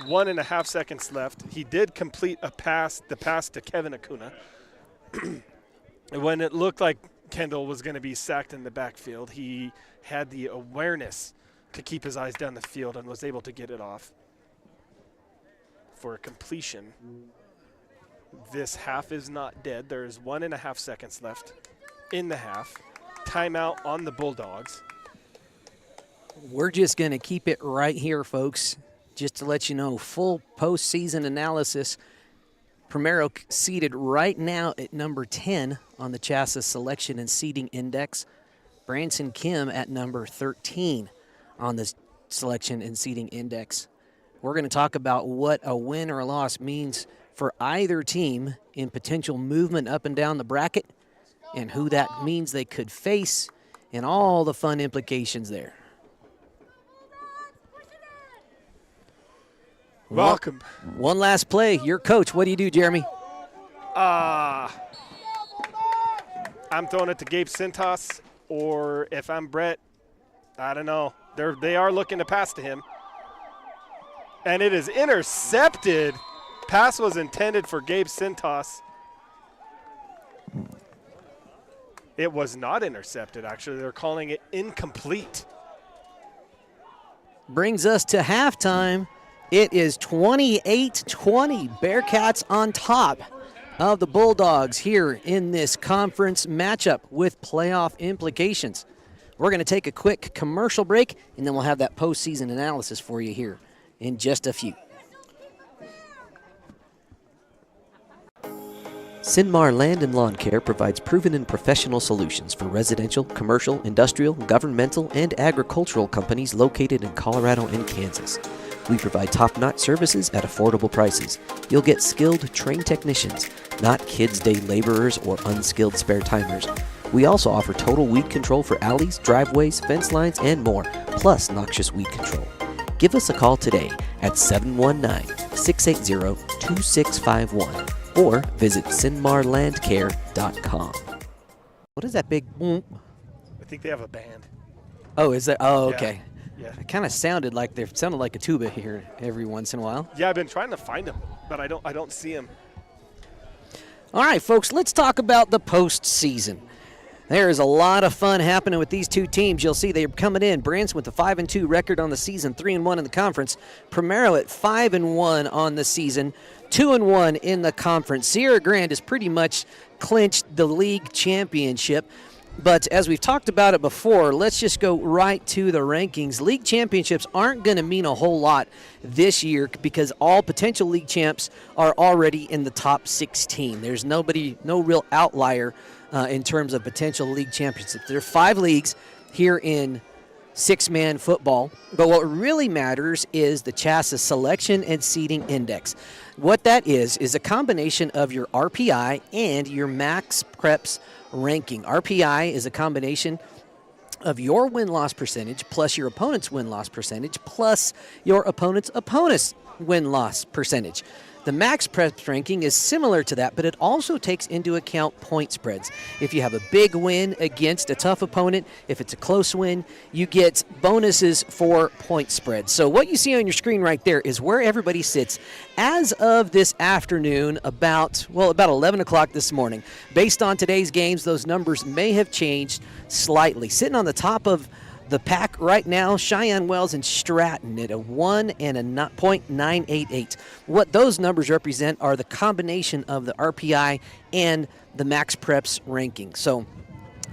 1.5 seconds left. He did complete the pass to Kevin Acuna. When it looked like Kendall was going to be sacked in the backfield, he had the awareness to keep his eyes down the field and was able to get it off for a completion. This half is not dead. There's 1.5 seconds left in the half. Timeout on the Bulldogs. We're just going to keep it right here, folks. Just to let you know, full postseason analysis. Primero seated right now at number 10 on the Chassis Selection and Seating Index. Branson Kim at number 13 on the Selection and Seating Index. We're going to talk about what a win or a loss means for either team in potential movement up and down the bracket and who that means they could face and all the fun implications there. Welcome. One last play. Your coach, what do you do, Jeremy? I'm throwing it to Gabe Sintas, or if I'm Brett, I don't know. They are looking to pass to him. And it is intercepted. Pass was intended for Gabe Sintas. It was not intercepted, actually. They're calling it incomplete. Brings us to halftime. It is 28-20. Bearcats on top of the Bulldogs here in this conference matchup with playoff implications. We're going to take a quick commercial break, and then we'll have that postseason analysis for you here in just a few. CynMar Land and Lawn Care provides proven and professional solutions for residential, commercial, industrial, governmental, and agricultural companies located in Colorado and Kansas. We provide top-notch services at affordable prices. You'll get skilled, trained technicians, not kids' day laborers or unskilled spare-timers. We also offer total weed control for alleys, driveways, fence lines, and more, plus noxious weed control. Give us a call today at 719-680-2651 or visit CynMarLandCare.com. What is that big boom? I think they have a band. Oh, is that? Oh, Yeah. okay. Yeah. It kind of sounded like a tuba here every once in a while. Yeah, I've been trying to find him, but I don't see him. All right, folks, let's talk about the postseason. There is a lot of fun happening with these two teams. You'll see they're coming in. Branson with a 5-2 record on the season, 3-1 in the conference. Primero at 5-1 on the season, 2-1 in the conference. Sierra Grande has pretty much clinched the league championship. But as we've talked about it before, let's just go right to the rankings. League championships aren't going to mean a whole lot this year because all potential league champs are already in the top 16. There's no real outlier in terms of potential league championships. There are 5 leagues here in 6-man football, but what really matters is the Chassis Selection and Seating Index. What that is a combination of your RPI and your max preps ranking. RPI is a combination of your win-loss percentage plus your opponent's win-loss percentage plus your opponent's win-loss percentage. The max preps ranking is similar to that, but it also takes into account point spreads. If you have a big win against a tough opponent, if it's a close win, you get bonuses for point spreads. So what you see on your screen right there is where everybody sits as of this afternoon about 11 o'clock this morning. Based on today's games, those numbers may have changed slightly. Sitting on the top of The pack right now, Cheyenne Wells and Stratton at a 1 and a .988. What those numbers represent are the combination of the RPI and the Max Preps ranking. So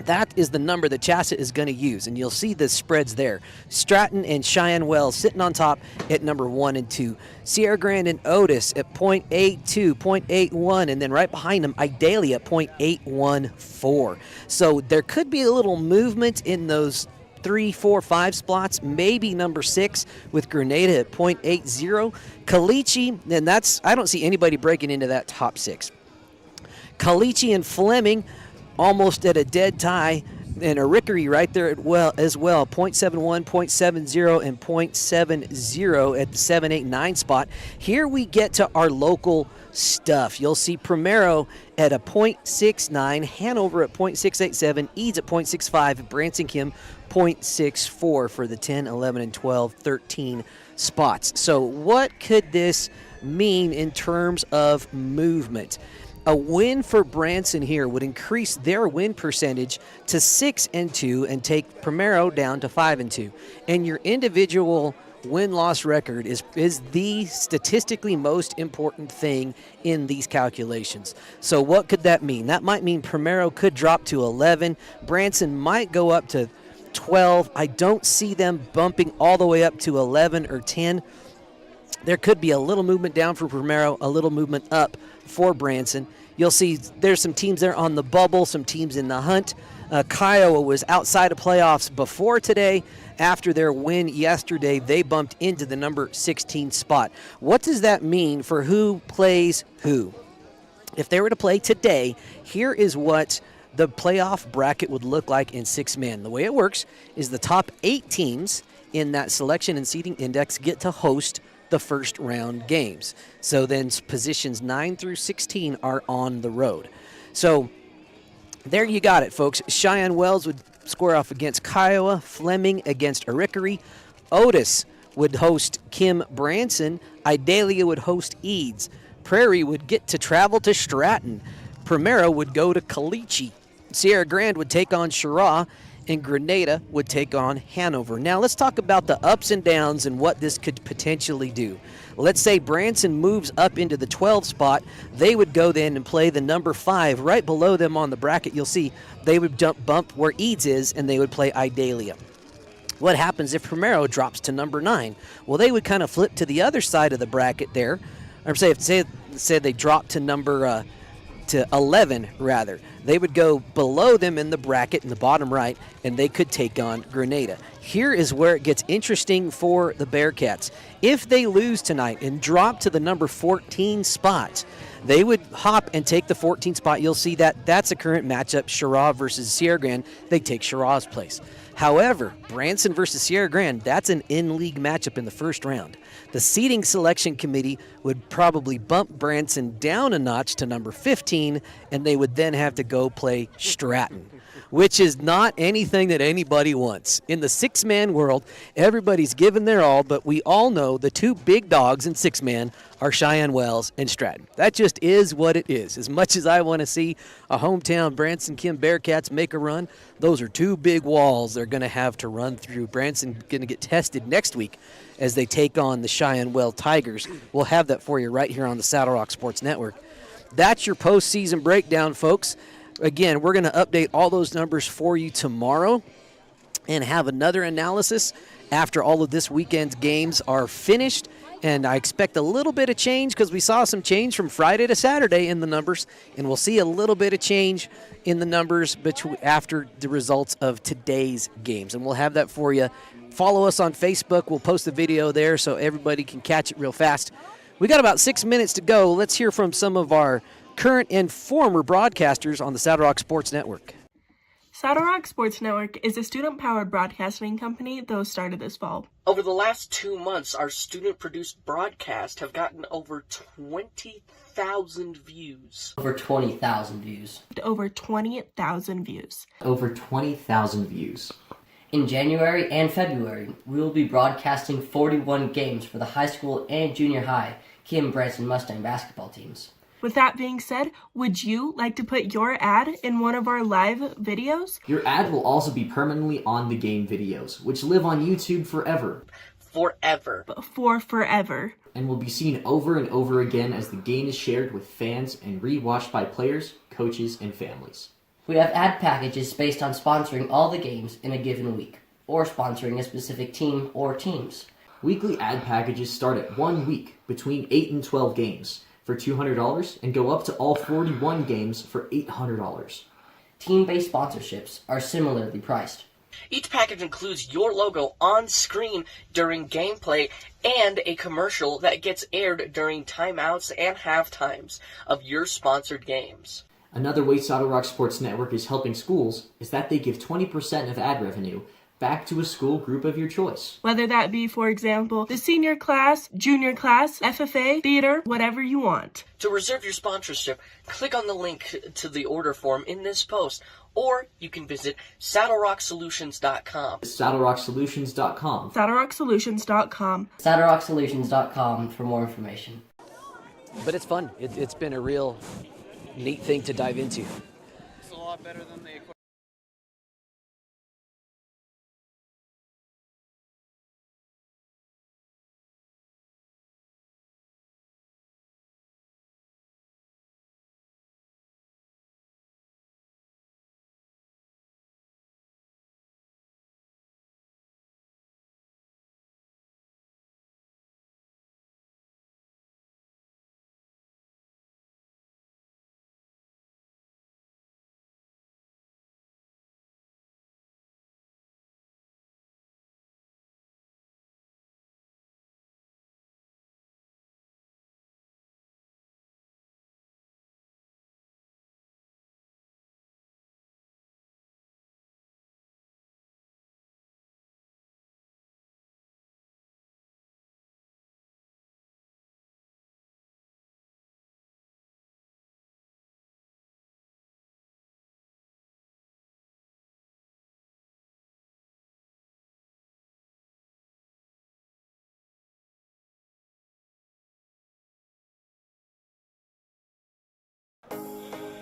that is the number that Chassa is going to use, and you'll see the spreads there. Stratton and Cheyenne Wells sitting on top at number 1 and 2. Sierra Grande and Otis at .82, .81, and then right behind them, Idalia at .814. So there could be a little movement in those 3, 4, 5 spots, maybe number 6 with Grenada at .80. Caliche, and I don't see anybody breaking into that top 6. Caliche and Fleming almost at a dead tie, and a Rickery right there as well, .71, .70, and .70 at the 7, 8, 9 spot. Here we get to our local stuff. You'll see Primero at a .69, Hanover at .687, Eads at .65, Branson Kim .64 for the 10, 11, and 12, 13 spots. So what could this mean in terms of movement? A win for Branson here would increase their win percentage to 6 and 2 and take Primero down to 5 and 2. And your individual win-loss record is the statistically most important thing in these calculations. So what could that mean? That might mean Primero could drop to 11. Branson might go up to 12. I don't see them bumping all the way up to 11 or 10. There could be a little movement down for Primero, a little movement up for Branson. You'll see there's some teams there on the bubble, some teams in the hunt. Kiowa was outside of playoffs before today. After their win yesterday, they bumped into the number 16 spot. What does that mean for who plays who? If they were to play today, here is what the playoff bracket would look like in 6-man. The way it works is the top 8 teams in that selection and seeding index get to host the first round games. So then positions 9 through 16 are on the road. So there you got it, folks. Cheyenne Wells would square off against Kiowa, Fleming against Arickaree, Otis would host Kim Branson, Idalia would host Eads, Prairie would get to travel to Stratton, Primero would go to Caliche, Sierra Grande would take on Chirac, and Grenada would take on Hanover. Now let's talk about the ups and downs and what this could potentially do. Let's say Branson moves up into the 12 spot. They would go then and play the number 5. Right below them on the bracket, you'll see they would bump where Eads is, and they would play Idalia. What happens if Primero drops to number 9? Well, they would kind of flip to the other side of the bracket there. Or say they drop to number to 11 rather. They would go below them in the bracket in the bottom right, and they could take on Grenada. Here is where it gets interesting for the Bearcats. If they lose tonight and drop to the number 14 spot, they would hop and take the 14 spot. You'll see that that's a current matchup, Chirac versus Sierra Grande. They take Chirac's place. However, Branson versus Sierra Grande, that's an in-league matchup in the first round. The seeding selection committee would probably bump Branson down a notch to number 15, and they would then have to go play Stratton, which is not anything that anybody wants. In the 6-man world, everybody's given their all, but we all know the 2 big dogs in 6-man are Cheyenne Wells and Stratton. That just is what it is. As much as I want to see a hometown Branson Kim Bearcats make a run, those are 2 big walls they're going to have to run through. Branson going to get tested next week as they take on the Cheyenne Wells Tigers. We'll have that for you right here on the Saddle Rock Sports Network. That's your postseason breakdown, folks. Again, we're going to update all those numbers for you tomorrow and have another analysis after all of this weekend's games are finished. And I expect a little bit of change because we saw some change from Friday to Saturday in the numbers, and we'll see a little bit of change in the numbers after the results of today's games. And we'll have that for you. Follow us on Facebook. We'll post the video there so everybody can catch it real fast. We got about 6 minutes to go. Let's hear from some of our current and former broadcasters on the Saddle Rock Sports Network. Saddle Rock Sports Network is a student-powered broadcasting company that was started this fall. Over the last 2 months, our student-produced broadcasts have gotten over 20,000 views. Over 20,000 views. Over 20,000 views. Over 20,000 views. In January and February, we will be broadcasting 41 games for the high school and junior high Kim Branson Mustang basketball teams. With that being said, would you like to put your ad in one of our live videos? Your ad will also be permanently on the game videos, which live on YouTube forever. Forever. For forever. And will be seen over and over again as the game is shared with fans and rewatched by players, coaches, and families. We have ad packages based on sponsoring all the games in a given week, or sponsoring a specific team or teams. Weekly ad packages start at 1 week between 8 and 12 games for $200 and go up to all 41 games for $800. Team-based sponsorships are similarly priced. Each package includes your logo on screen during gameplay and a commercial that gets aired during timeouts and halftimes of your sponsored games. Another way Saddle Rock Sports Network is helping schools is that they give 20% of ad revenue back to a school group of your choice. Whether that be, for example, the senior class, junior class, FFA, theater, whatever you want. To reserve your sponsorship, click on the link to the order form in this post, or you can visit SaddleRockSolutions.com. SaddleRockSolutions.com. SaddleRockSolutions.com. SaddleRockSolutions.com for more information. But it's fun. It's been a real neat thing to dive into. It's a lot better than the equipment.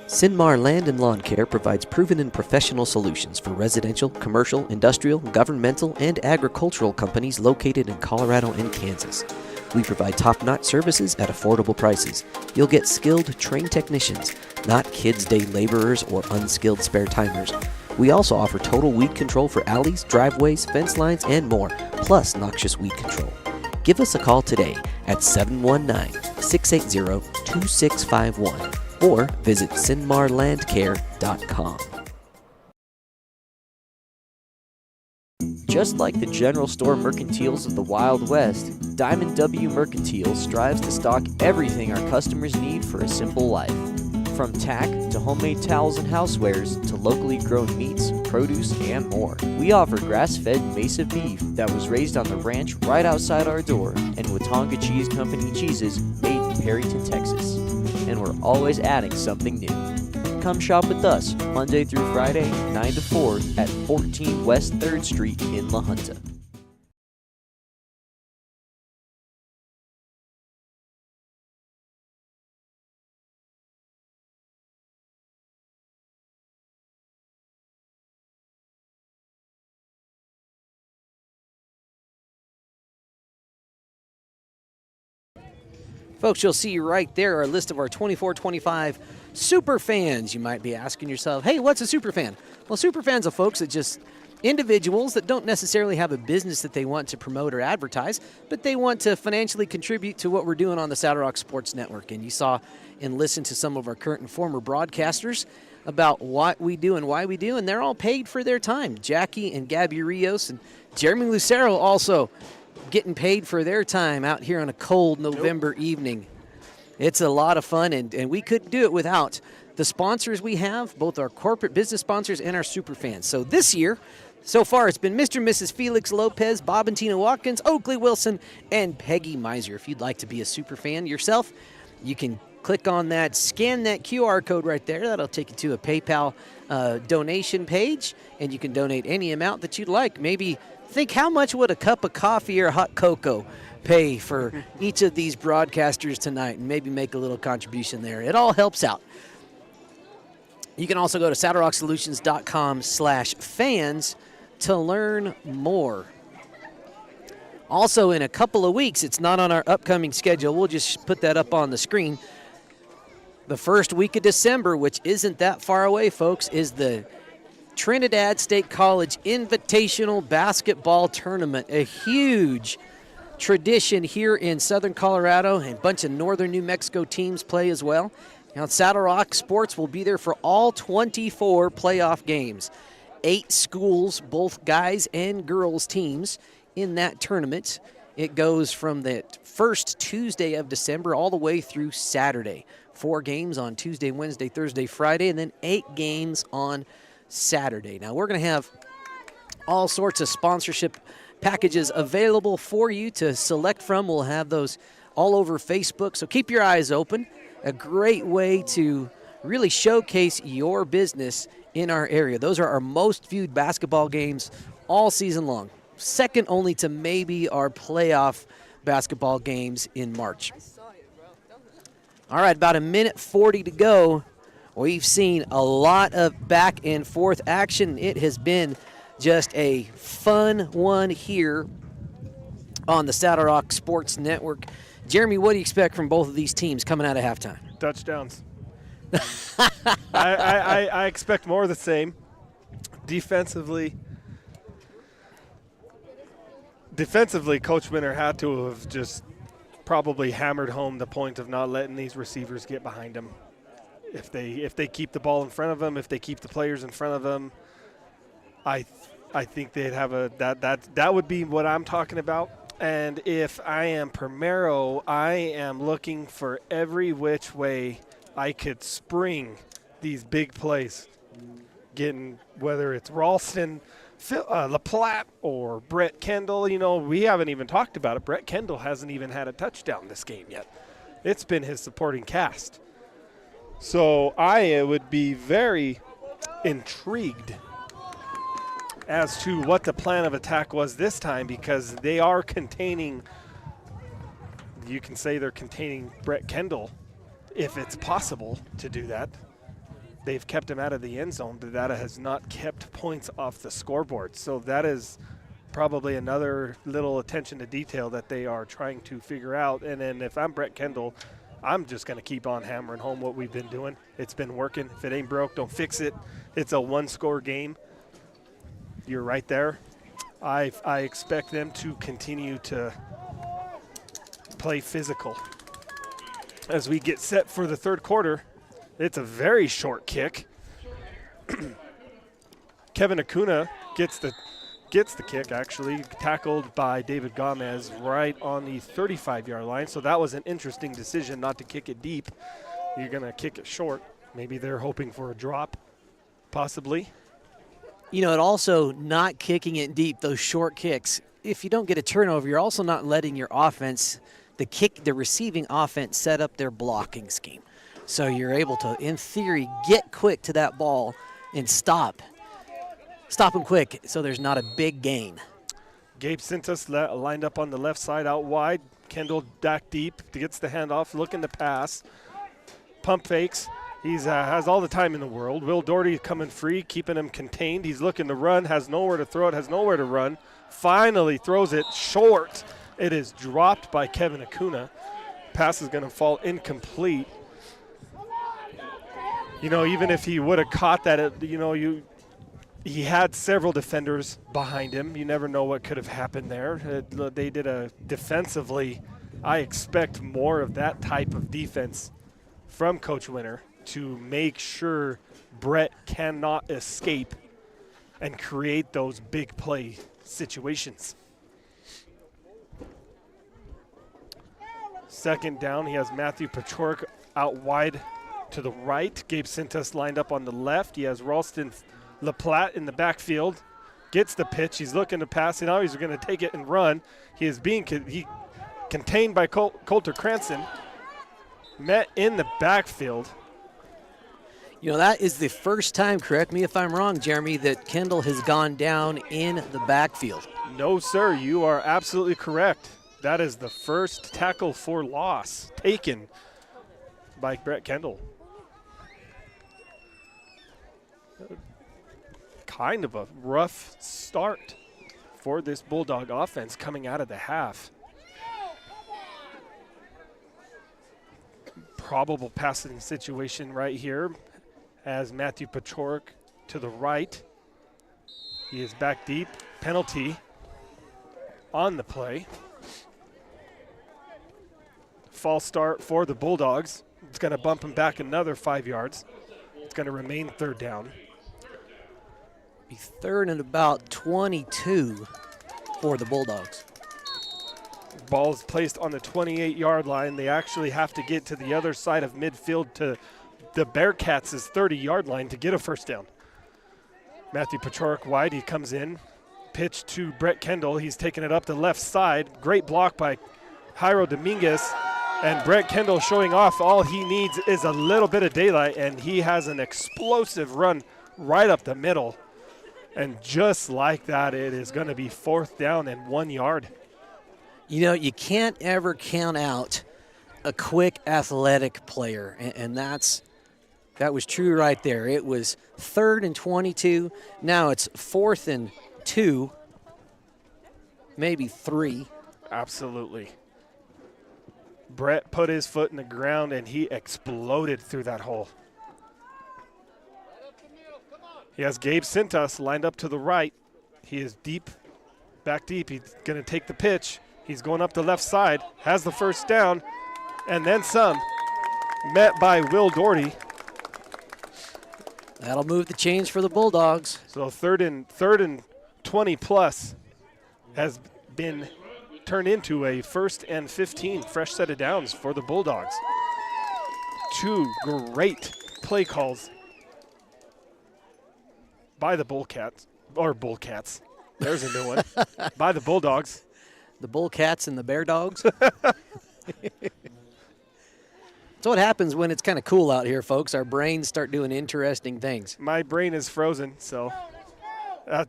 CynMar Land and Lawn Care provides proven and professional solutions for residential, commercial, industrial, governmental, and agricultural companies located in Colorado and Kansas. We provide top-notch services at affordable prices. You'll get skilled, trained technicians, not kids' day laborers or unskilled spare-timers. We also offer total weed control for alleys, driveways, fence lines, and more, plus noxious weed control. Give us a call today at 719-680-2651 or visit CynMarLandCare.com. Just like the general store mercantiles of the Wild West, Diamond W Mercantile strives to stock everything our customers need for a simple life. From tack to homemade towels and housewares to locally grown meats, produce, and more. We offer grass-fed Mesa beef that was raised on the ranch right outside our door and Watonga Cheese Company cheeses made in Perryton, Texas. And we're always adding something new. Come shop with us Monday through Friday, 9 to 4 at 14 West 3rd Street in La Junta. Folks, you'll see right there our list of our 24-25 super fans. You might be asking yourself, hey, what's a super fan? Well, super fans are folks that just individuals that don't necessarily have a business that they want to promote or advertise, but they want to financially contribute to what we're doing on the Saddle Rock Sports Network. And you saw and listened to some of our current and former broadcasters about what we do and why we do, and they're all paid for their time. Jackie and Gabby Rios and Jeremy Lucero also getting paid for their time out here on a cold November evening. It's a lot of fun, and we couldn't do it without the sponsors we have, both our corporate business sponsors and our super fans. So this year, so far, it's been Mr. and Mrs. Felix Lopez, Bob and Tina Watkins, Oakley Wilson, and Peggy Miser. If you'd like to be a super fan yourself, you can click on that, scan that QR code right there. That'll take you to a PayPal donation page, and you can donate any amount that you'd like. Maybe think, how much would a cup of coffee or hot cocoa pay for each of these broadcasters tonight and maybe make a little contribution there. It all helps out. You can also go to saddlerocksolutions.com/fans to learn more. Also, in a couple of weeks, it's not on our upcoming schedule. We'll just put that up on the screen. The first week of December, which isn't that far away, folks, is the Trinidad State College Invitational Basketball Tournament, a huge tradition here in southern Colorado, and a bunch of northern New Mexico teams play as well. Now, Saddle Rock Sports will be there for all 24 playoff games. 8 schools, both guys and girls teams, in that tournament. It goes from the first Tuesday of December all the way through Saturday. 4 games on Tuesday, Wednesday, Thursday, Friday, and then 8 games on Saturday. Now, we're going to have all sorts of sponsorship packages available for you to select from. We'll have those all over Facebook, so keep your eyes open. A great way to really showcase your business in our area. Those are our most viewed basketball games all season long. Second only to maybe our playoff basketball games in March. All right, about 1:40 to go. We've seen a lot of back and forth action. It has been just a fun one here on the Saddle Rock Sports Network. Jeremy, what do you expect from both of these teams coming out of halftime? Touchdowns. I expect more of the same. Defensively, Coach Winter had to have just probably hammered home the point of not letting these receivers get behind him. If they keep the ball in front of them, if they keep the players in front of them, I think they'd have that would be what I'm talking about. And if I am Primero, I am looking for every which way I could spring these big plays, getting whether it's Ralston, LaPlatte, or Brett Kendall. You know, we haven't even talked about it. Brett Kendall hasn't even had a touchdown this game yet. It's been his supporting cast. So I would be very intrigued as to what the plan of attack was this time, because they are containing, you can say they're containing Brett Kendall if it's possible to do that. They've kept him out of the end zone, but that has not kept points off the scoreboard. So that is probably another little attention to detail that they are trying to figure out. And then if I'm Brett Kendall, I'm just going to keep on hammering home what we've been doing. It's been working. If it ain't broke, don't fix it. It's a 1-score game. You're right there. I expect them to continue to play physical. As we get set for the third quarter, it's a very short kick. Kevin Acuna gets the kick, actually, tackled by David Gomez right on the 35-yard line. So that was an interesting decision not to kick it deep. You're going to kick it short. Maybe they're hoping for a drop, possibly. You know, it also not kicking it deep, those short kicks. If you don't get a turnover, you're also not letting your offense, the receiving offense, set up their blocking scheme. So you're able to, in theory, get quick to that ball and stop them quick so there's not a big gain. Gabe Sintas lined up on the left side out wide. Kendall back deep, gets the handoff, looking to pass. Pump fakes. He has all the time in the world. Will Doherty coming free, keeping him contained. He's looking to run, has nowhere to throw it, has nowhere to run. Finally throws it short. It is dropped by Kevin Acuna. Pass is going to fall incomplete. You know, even if he would have caught that, he had several defenders behind him. You never know what could have happened there. They did defensively. I expect more of that type of defense from Coach Winter to make sure Brett cannot escape and create those big play situations. Second down, he has Matthew Pachork out wide to the right. Gabe Sintas lined up on the left. He has Ralston LaPlatte in the backfield. Gets the pitch. He's looking to pass. Now he's going to take it and run. He is being contained by Coulter Cranston. Met in the backfield. You know, that is the first time, correct me if I'm wrong, Jeremy, that Kendall has gone down in the backfield. No, sir. You are absolutely correct. That is the first tackle for loss taken by Brett Kendall. Kind of a rough start for this Bulldog offense coming out of the half. Probable passing situation right here as Matthew Pachork to the right. He is back deep. Penalty on the play. False start for the Bulldogs. It's going to bump him back another 5 yards. It's going to remain third down. Be third and about 22 for the Bulldogs. Ball is placed on the 28-yard line. They actually have to get to the other side of midfield to the Bearcats' 30-yard line to get a first down. Matthew Pachork wide. He comes in. Pitch to Brett Kendall. He's taking it up the left side. Great block by Jairo Dominguez. And Brett Kendall showing off all he needs is a little bit of daylight, and he has an explosive run right up the middle. And just like that, it is going to be fourth down and 1 yard. You know, you can't ever count out a quick athletic player, and that was true right there. It was third and 22. Now it's fourth and 2, maybe 3. Absolutely. Brett put his foot in the ground, and he exploded through that hole. He has Gabe Cintas lined up to the right. He is deep, back deep. He's going to take the pitch. He's going up the left side, has the first down, and then some. Met by Will Doherty. That'll move the chains for the Bulldogs. So third and 20 plus has been turned into a 1st and 15 fresh set of downs for the Bulldogs. 2 great play calls by the Bullcats. There's a new one. By the Bulldogs. The Bullcats and the Bear Dogs. That's what happens when it's kind of cool out here, folks. Our brains start doing interesting things. My brain is frozen, so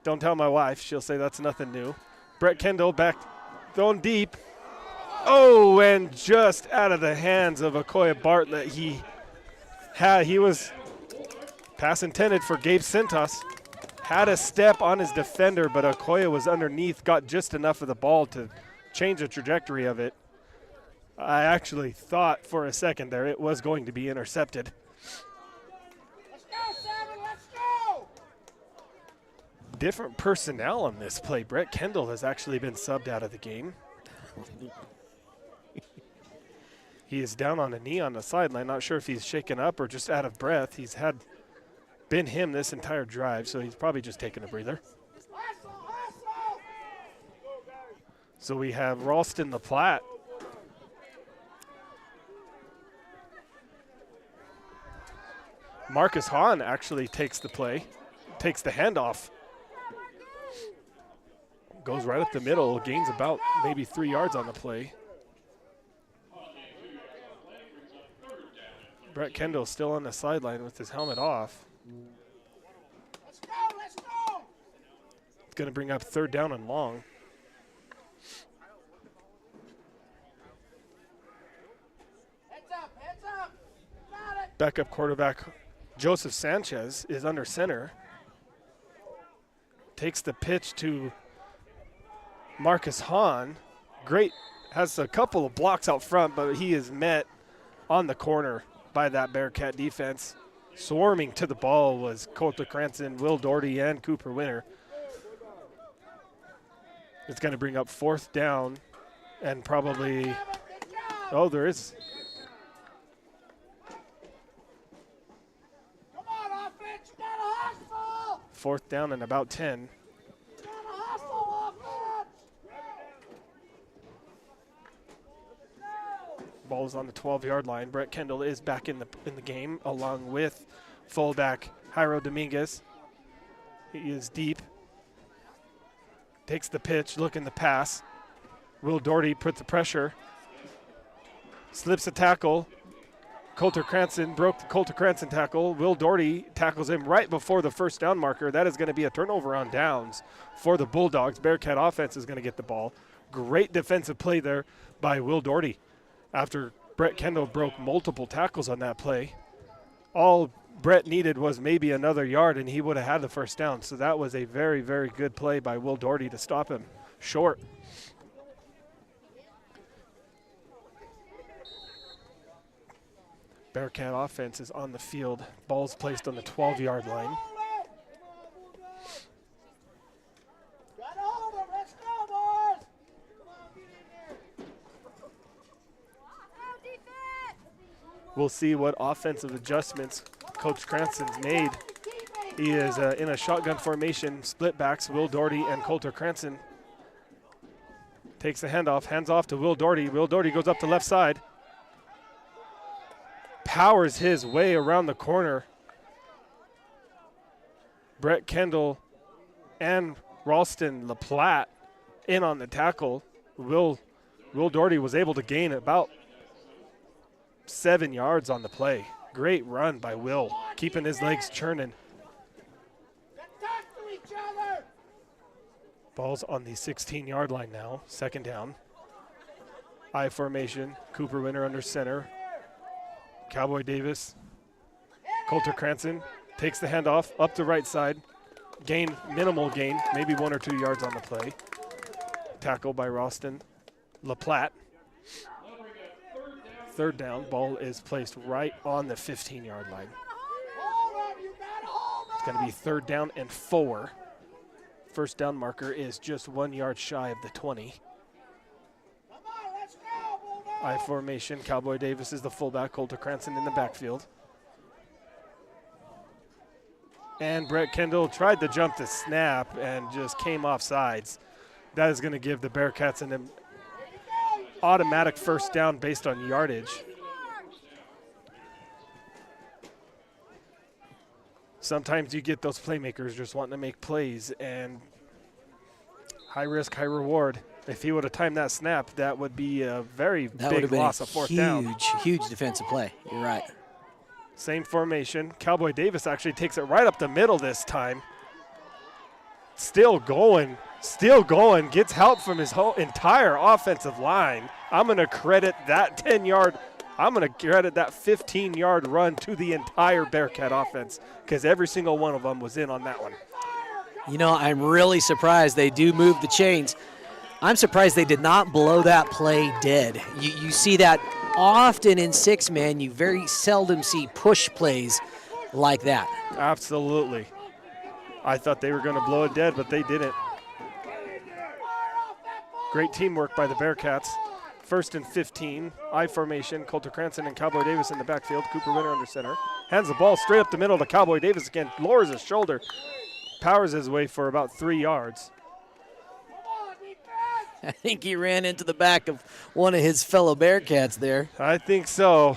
don't tell my wife. She'll say that's nothing new. Brett Kendall back, thrown deep. Oh, and just out of the hands of Okoye Bartlett. He was pass intended for Gabe Cintas. Had a step on his defender, but Okoye was underneath, got just enough of the ball to change the trajectory of it. I actually thought for a second there it was going to be intercepted. Let's go, Simon, let's go! Different personnel on this play. Brett Kendall has actually been subbed out of the game. He is down on a knee on the sideline. Not sure if he's shaken up or just out of breath. He's been him this entire drive, so he's probably just taking a breather. So we have Ralston LaPlatte. Marcus Hahn actually takes the play, takes the handoff. Goes right up the middle, gains about maybe 3 yards on the play. Brett Kendall still on the sideline with his helmet off. Let's go, let's go! It's going to bring up third down and long. Heads up! Got it! Backup quarterback Joseph Sanchez is under center. Takes the pitch to Marcus Hahn. Great, has a couple of blocks out front, but he is met on the corner by that Bearcat defense. Swarming to the ball was Colter Cranston, Will Doherty, and Cooper Winter. It's going to bring up fourth down and probably, oh, there is. Come on, offense, you gotta hustle! Fourth down and about 10. You gotta hustle, offense! Ball is on the 12-yard line. Brett Kendall is back in the game along with fullback Jairo Dominguez. He is deep. Takes the pitch, looking the pass. Will Doherty puts the pressure. Slips a tackle. Colter Cranston broke the Colter Cranston tackle. Will Doherty tackles him right before the first down marker. That is going to be a turnover on downs for the Bulldogs. Bearcat offense is going to get the ball. Great defensive play there by Will Doherty after Brett Kendall broke multiple tackles on that play. All Brett needed was maybe another yard, and he would have had the first down. So that was a very, very good play by Will Doherty to stop him short. Bearcat offense is on the field. Ball's placed on the 12-yard line. We'll see what offensive adjustments Coach Cranston's made. He is in a shotgun formation, split backs, Will Doherty and Coulter Cranston. Takes the handoff, hands off to Will Doherty. Will Doherty goes up the left side. Powers his way around the corner. Brett Kendall and Ralston LaPlatte in on the tackle. Will Doherty was able to gain about 7 yards on the play. Great run by Will, keeping his legs churning. Ball's on the 16-yard line now, second down. I formation, Cooper Winter under center. Cowboy Davis, Coulter Cranston takes the handoff up the right side. Minimal gain, maybe 1 or 2 yards on the play. Tackle by Ralston LaPlatte. Third down, ball is placed right on the 15-yard line. It's going to be 3rd down and 4. First down marker is just 1 yard shy of the 20. I formation, Cowboy Davis is the fullback, Coulter Cranston in the backfield. And Brett Kendall tried to jump the snap and just came off sides. That is going to give the Bearcats an automatic first down based on yardage. Sometimes you get those playmakers just wanting to make plays, and high risk, high reward. If he would have timed that snap, that would be a very big loss of 4th down. Huge defensive play. You're right. Same formation. Cowboy Davis actually takes it right up the middle this time. Still going, gets help from his whole entire offensive line. I'm going to credit that 15-yard run to the entire Bearcat offense because every single one of them was in on that one. You know, I'm really surprised they do move the chains. I'm surprised they did not blow that play dead. You see that often in 6-man. You very seldom see push plays like that. Absolutely. I thought they were going to blow it dead, but they didn't. Great teamwork by the Bearcats. 1st and 15, I formation, Coulter Cranston and Cowboy Davis in the backfield. Cooper Winter under center. Hands the ball straight up the middle to Cowboy Davis again. Lowers his shoulder. Powers his way for about 3 yards. I think he ran into the back of one of his fellow Bearcats there. I think so.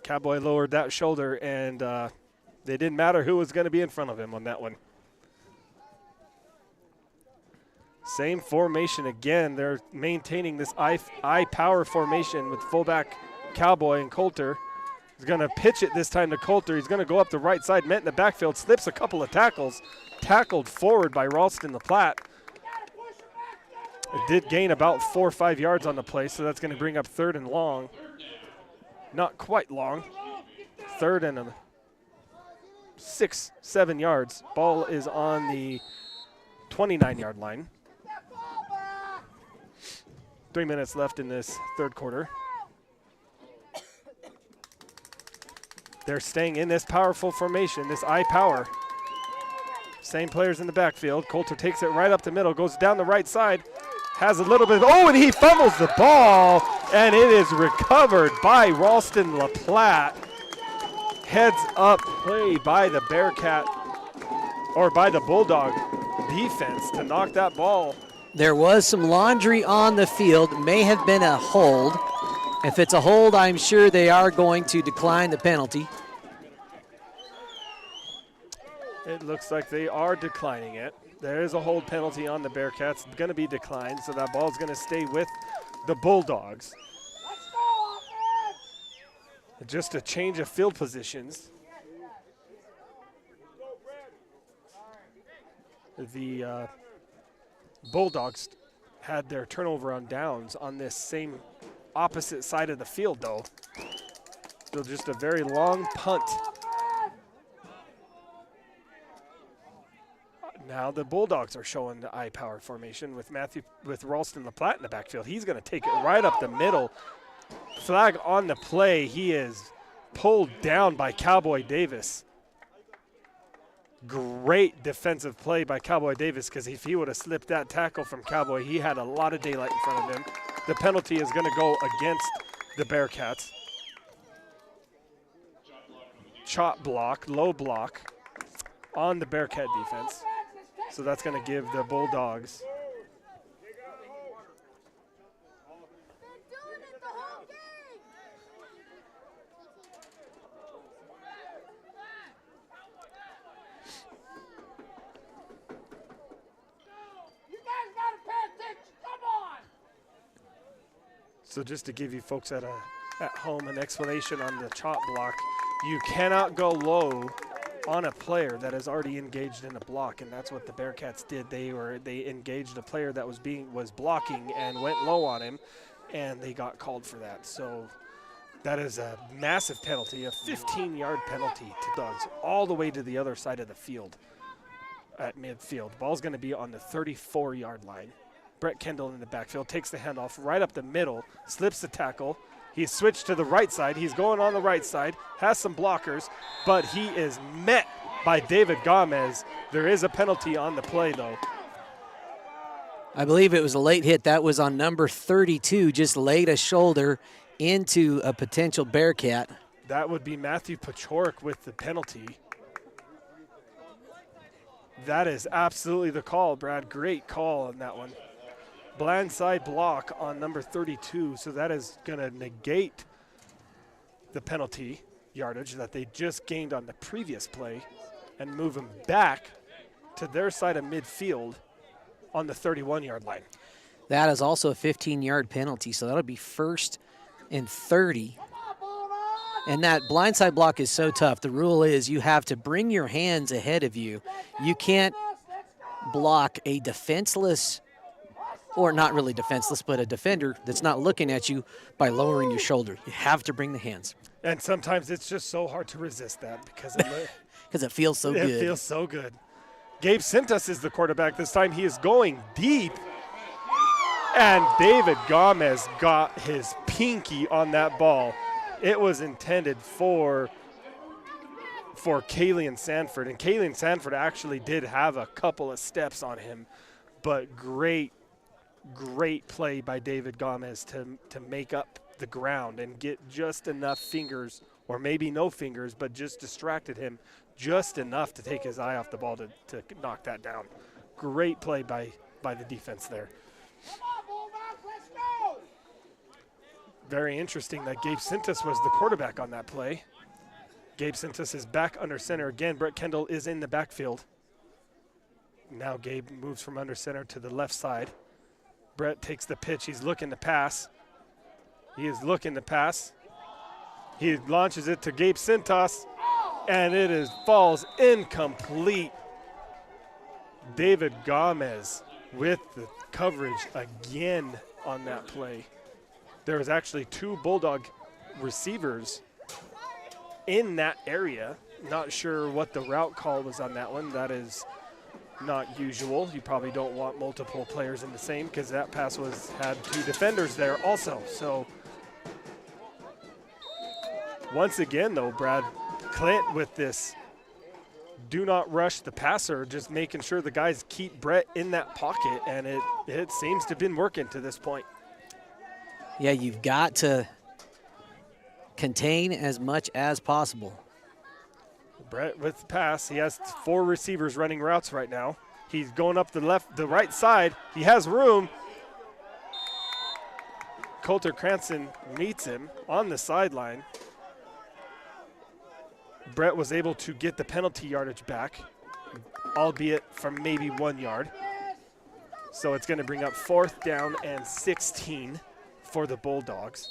Cowboy lowered that shoulder, and it didn't matter who was going to be in front of him on that one. Same formation again. They're maintaining this I power formation with fullback Cowboy and Coulter. He's going to pitch it this time to Coulter. He's going to go up the right side, met in the backfield, slips a couple of tackles, tackled forward by Ralston LaPlatte. It did gain about 4 or 5 yards on the play, so that's going to bring up 3rd and long. Not quite long. 3rd and 6, 7 yards. Ball is on the 29-yard line. 3 minutes left in this 3rd quarter. They're staying in this powerful formation, this I power. Same players in the backfield. Coulter takes it right up the middle, goes down the right side, has a little bit and he fumbles the ball, and it is recovered by Ralston LaPlatte. Heads up play by the Bearcat, or by the Bulldog defense to knock that ball. There was some laundry on the field, may have been a hold. If it's a hold, I'm sure they are going to decline the penalty. It looks like they are declining it. There is a hold penalty on the Bearcats. It's going to be declined, so that ball is going to stay with the Bulldogs. Just a change of field positions. The Bulldogs had their turnover on downs on this same opposite side of the field, though. So just a very long punt. Now the Bulldogs are showing the I-power formation with Ralston LaPlatte in the backfield. He's going to take it right up the middle. Flag on the play. He is pulled down by Cowboy Davis. Great defensive play by Cowboy Davis, because if he would have slipped that tackle from Cowboy, he had a lot of daylight in front of him. The penalty is going to go against the Bearcats. Chop block, low block on the Bearcat defense. So that's going to give the Bulldogs So just to give you folks at home an explanation on the chop block, you cannot go low on a player that is already engaged in a block, and that's what the Bearcats did. They engaged a player that was blocking and went low on him, and they got called for that. So that is a massive penalty, a 15-yard penalty to Dogs, all the way to the other side of the field at midfield. Ball's going to be on the 34-yard line. Brett Kendall in the backfield takes the handoff right up the middle, slips the tackle. He's switched to the right side. He's going on the right side, has some blockers, but he is met by David Gomez. There is a penalty on the play, though. I believe it was a late hit. That was on number 32, just laid a shoulder into a potential Bearcat. That would be Matthew Pachorik with the penalty. That is absolutely the call, Brad. Great call on that one. Blindside block on number 32, so that is going to negate the penalty yardage that they just gained on the previous play and move them back to their side of midfield on the 31-yard line. That is also a 15-yard penalty, so that'll be 1st and 30. And that blindside block is so tough. The rule is you have to bring your hands ahead of you. You can't block a defenseless, or not really defenseless, but a defender that's not looking at you by lowering your shoulder. You have to bring the hands. And sometimes it's just so hard to resist that because it feels so good. It feels so good. Gabe Sintas is the quarterback this time. He is going deep. And David Gomez got his pinky on that ball. It was intended for Kalian Sanford. And Kalian Sanford actually did have a couple of steps on him. But great play by David Gomez to make up the ground and get just enough fingers, or maybe no fingers, but just distracted him just enough to take his eye off the ball to knock that down. Great play by the defense there. Very interesting that Gabe Sintas was the quarterback on that play. Gabe Sintas is back under center again. Brett Kendall is in the backfield. Now Gabe moves from under center to the left side. Brett takes the pitch. He's looking to pass. He is looking to pass. He launches it to Gabe Sintas, and it falls incomplete. David Gomez with the coverage again on that play. There was actually 2 Bulldog receivers in that area. Not sure what the route call was on that one. That is not usual. You probably don't want multiple players in the same, because that pass had 2 defenders there also. So once again, though, Brad, Clint with this do not rush the passer, just making sure the guys keep Brett in that pocket, and it seems to have been working to this point. Yeah, you've got to contain as much as possible. Brett with the pass. He has 4 receivers running routes right now. He's going up the right side. He has room. Coulter Cranston meets him on the sideline. Brett was able to get the penalty yardage back, albeit from maybe 1 yard. So it's going to bring up 4th down and 16 for the Bulldogs.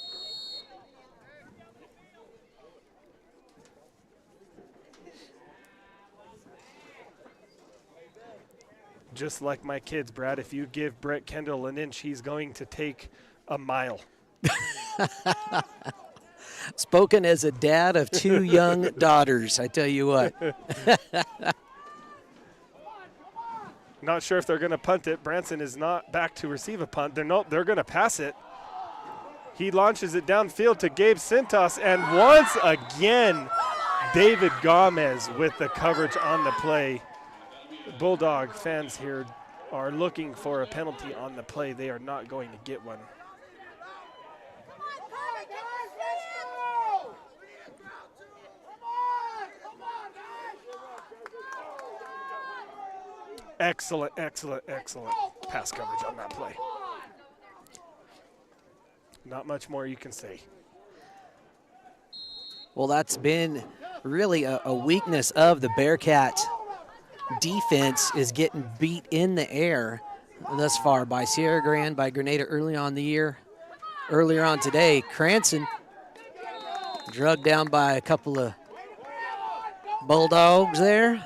just like my kids, Brad. If you give Brett Kendall an inch, he's going to take a mile. Spoken as a dad of 2 young daughters, I tell you what. Not sure if they're going to punt it. Branson is not back to receive a punt. They're going to pass it. He launches it downfield to Gabe Cintas, and once again, David Gomez with the coverage on the play. Bulldog fans here are looking for a penalty on the play. They are not going to get one. Excellent, excellent, excellent pass coverage on that play. Not much more you can say. Well, that's been really a weakness of the Bearcats. Defense is getting beat in the air thus far by Sierra Grande, by Grenada early on the year. Earlier on today, Cranston drugged down by a couple of Bulldogs there.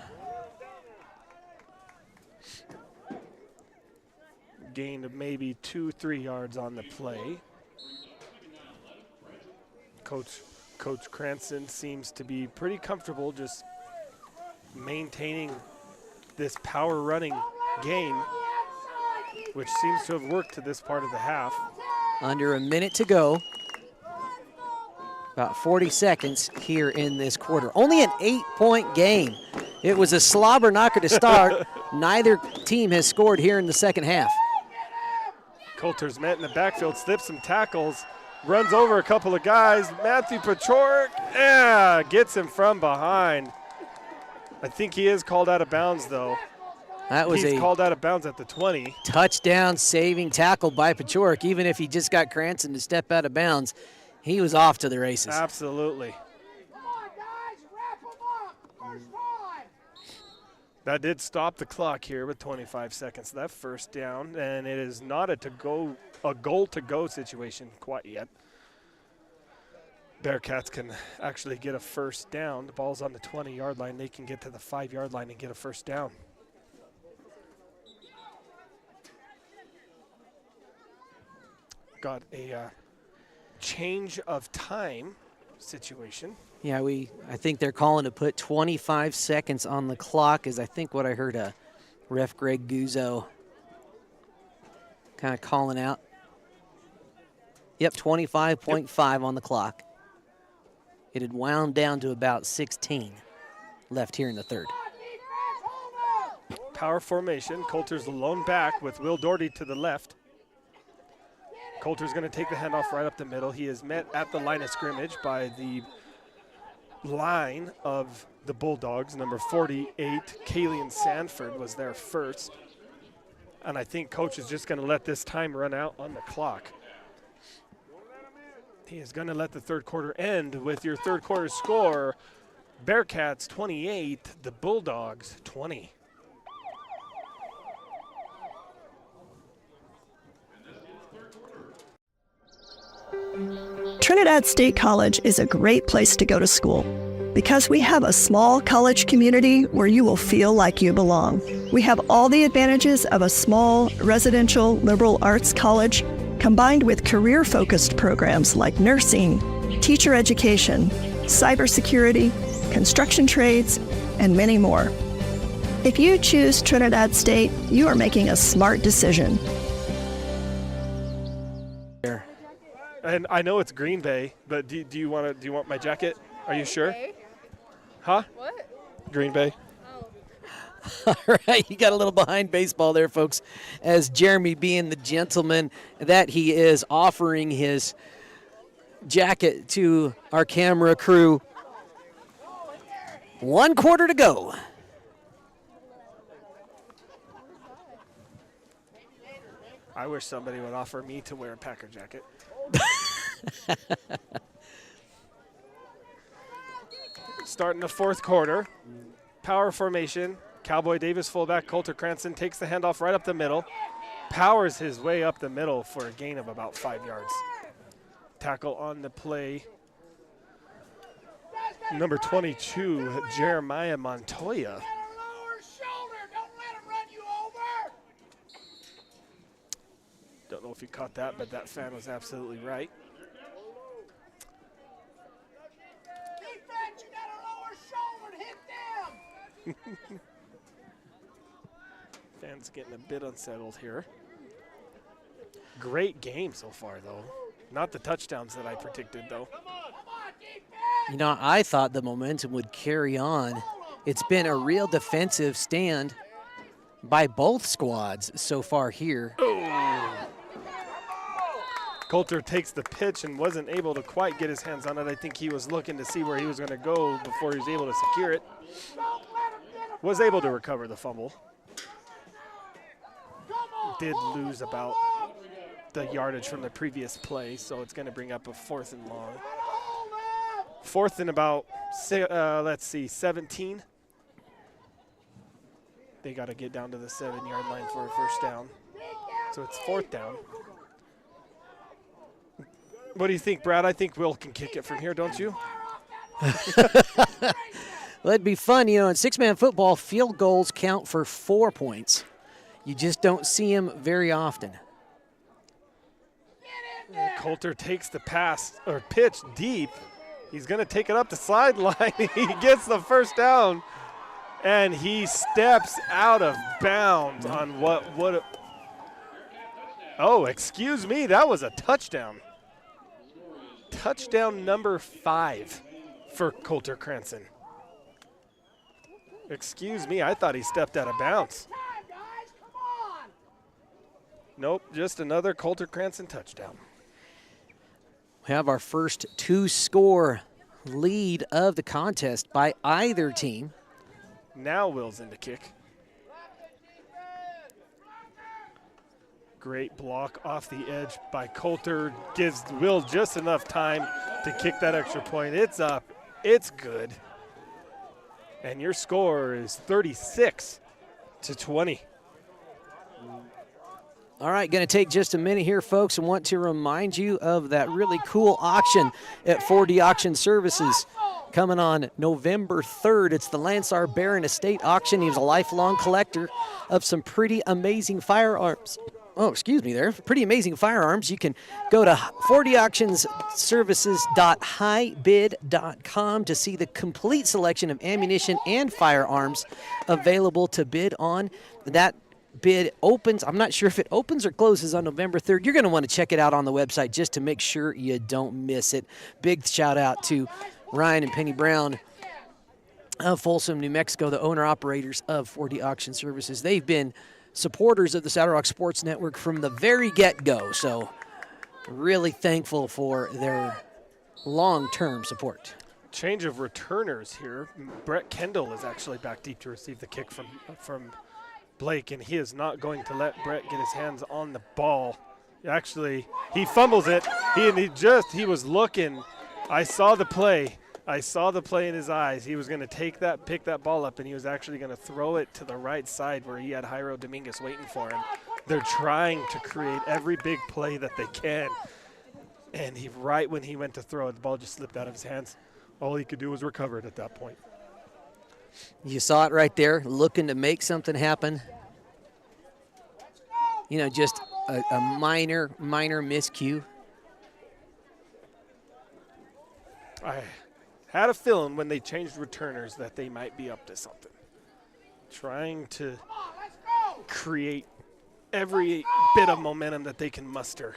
Gained maybe 2-3 yards on the play. Coach Cranston seems to be pretty comfortable just maintaining this power running game, which seems to have worked to this part of the half. Under a minute to go. About 40 seconds here in this quarter. Only an 8-point game. It was a slobber knocker to start. Neither team has scored here in the second half. Coulter's met in the backfield, slips some tackles, runs over a couple of guys. Matthew Pachoric, gets him from behind. I think he is called out of bounds, though. That was He's called out of bounds at the 20. Touchdown saving tackle by Pachoric. Even if he just got Cranston to step out of bounds, he was off to the races. Absolutely. That did stop the clock here with 25 seconds left. First down, and it is not a goal-to-go situation quite yet. Bearcats can actually get a first down. The ball's on the 20-yard line. They can get to the 5-yard line and get a first down. Got a change of time situation. Yeah, I think they're calling to put 25 seconds on the clock, is I think what I heard ref Greg Guzzo kind of calling out. Yep, 25.5 on the clock. It had wound down to about 16 left here in the third. Power formation. Coulter's the lone back with Will Doherty to the left. Coulter's going to take the handoff right up the middle. He is met at the line of scrimmage by the line of the Bulldogs. Number 48, Kalian Sanford, was there first. And I think Coach is just going to let this time run out on the clock. He is going to let the third quarter end with your third quarter score. Bearcats 28, the Bulldogs 20. Trinidad State College is a great place to go to school because we have a small college community where you will feel like you belong. We have all the advantages of a small residential liberal arts college combined with career-focused programs like nursing, teacher education, cybersecurity, construction trades, and many more. If you choose Trinidad State, you are making a smart decision. And I know it's Green Bay, but do you want my jacket? Are you sure? Huh? What? Green Bay. All right, you got a little behind baseball there, folks, as Jeremy, being the gentleman that he is, offering his jacket to our camera crew. 1 quarter to go. I wish somebody would offer me to wear a Packer jacket. Starting the fourth quarter. Power formation. Cowboy Davis fullback. Coulter Cranston takes the handoff right up the middle. Powers his way up the middle for a gain of about 5 yards. Tackle on the play. Number 22, Jeremiah Montoya. if you caught that, but that fan was absolutely right. Defense, you gotta lower shoulder and hit them. Fan's getting a bit unsettled here. Great game so far, though. Not the touchdowns that I predicted, though. You know, I thought the momentum would carry on. It's been a real defensive stand by both squads so far here. Coulter takes the pitch and wasn't able to quite get his hands on it. I think he was looking to see where he was going to go before he was able to secure it. Was able to recover the fumble. Did lose about the yardage from the previous play, so it's going to bring up a 4th and long. 4th and about, let's see, 17. They got to get down to the 7-yard line for a first down. So it's 4th down. What do you think, Brad? I think Will can kick it from here, don't you? Well, it'd be fun. You know, in six-man football, field goals count for 4 points. You just don't see them very often. Coulter takes the pass or pitch deep. He's going to take it up the sideline. He gets the first down, and he steps out of bounds on what would. Oh, excuse me. That was a touchdown. Touchdown number 5 for Coulter Cranston. Excuse me. I thought he stepped out of bounds. Nope, just another Coulter Cranston touchdown. We have our first 2-score lead of the contest by either team. Now Will's in to kick. Great block off the edge by Coulter. Gives Will just enough time to kick that extra point. It's up. It's good. And your score is 36-20. All right, going to take just a minute here, folks, and want to remind you of that really cool auction at 4D Auction Services coming on November 3rd. It's the Lansar Barron Estate auction. He was a lifelong collector of some pretty amazing firearms. Oh, excuse me there. Pretty amazing firearms. You can go to 4dauctionsservices.highbid.com to see the complete selection of ammunition and firearms available to bid on. That bid opens, I'm not sure if it opens or closes on November 3rd. You're going to want to check it out on the website just to make sure you don't miss it. Big shout out to Ryan and Penny Brown of Folsom, New Mexico, the owner-operators of 4D Auction Services. They've been supporters of the Saddle Rock Sports Network from the very get-go, so really thankful for their long-term support. Change of returners here. Brett Kendall is actually back deep to receive the kick from Blake, and he is not going to let Brett get his hands on the ball. Actually, he fumbles it. He was looking. I saw the play in his eyes. He was going to pick that ball up, and he was actually going to throw it to the right side where he had Jairo Dominguez waiting for him. They're trying to create every big play that they can. And right when he went to throw it, the ball just slipped out of his hands. All he could do was recover it at that point. You saw it right there, looking to make something happen. You know, just a minor miscue. I had a feeling when they changed returners that they might be up to something. Trying to create every bit of momentum that they can muster.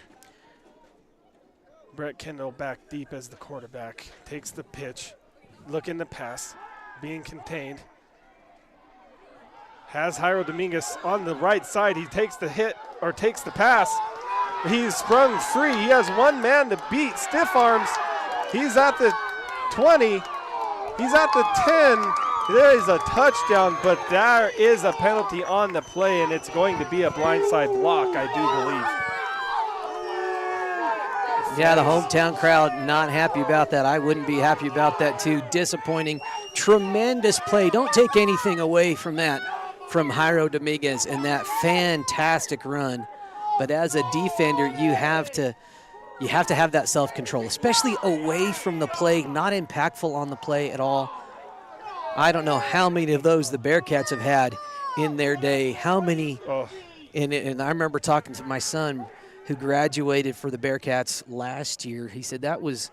Brett Kendall back deep as the quarterback. Takes the pitch, looking to pass, being contained. Has Jairo Dominguez on the right side. He takes the hit, or takes the pass. He's sprung free. He has one man to beat. Stiff arms. He's at the 20. He's at the 10. There is a touchdown, but there is a penalty on the play, and it's going to be a blindside block, I do believe. Yeah, the hometown crowd not happy about that. I wouldn't be happy about that too. Disappointing. Tremendous play. Don't take anything away from that, from Jairo Dominguez and that fantastic run. But as a defender, you have to have that self-control, especially away from the play, not impactful on the play at all. I don't know how many of those the Bearcats have had in their day. How many? Oh. And I remember talking to my son who graduated for the Bearcats last year. He said that was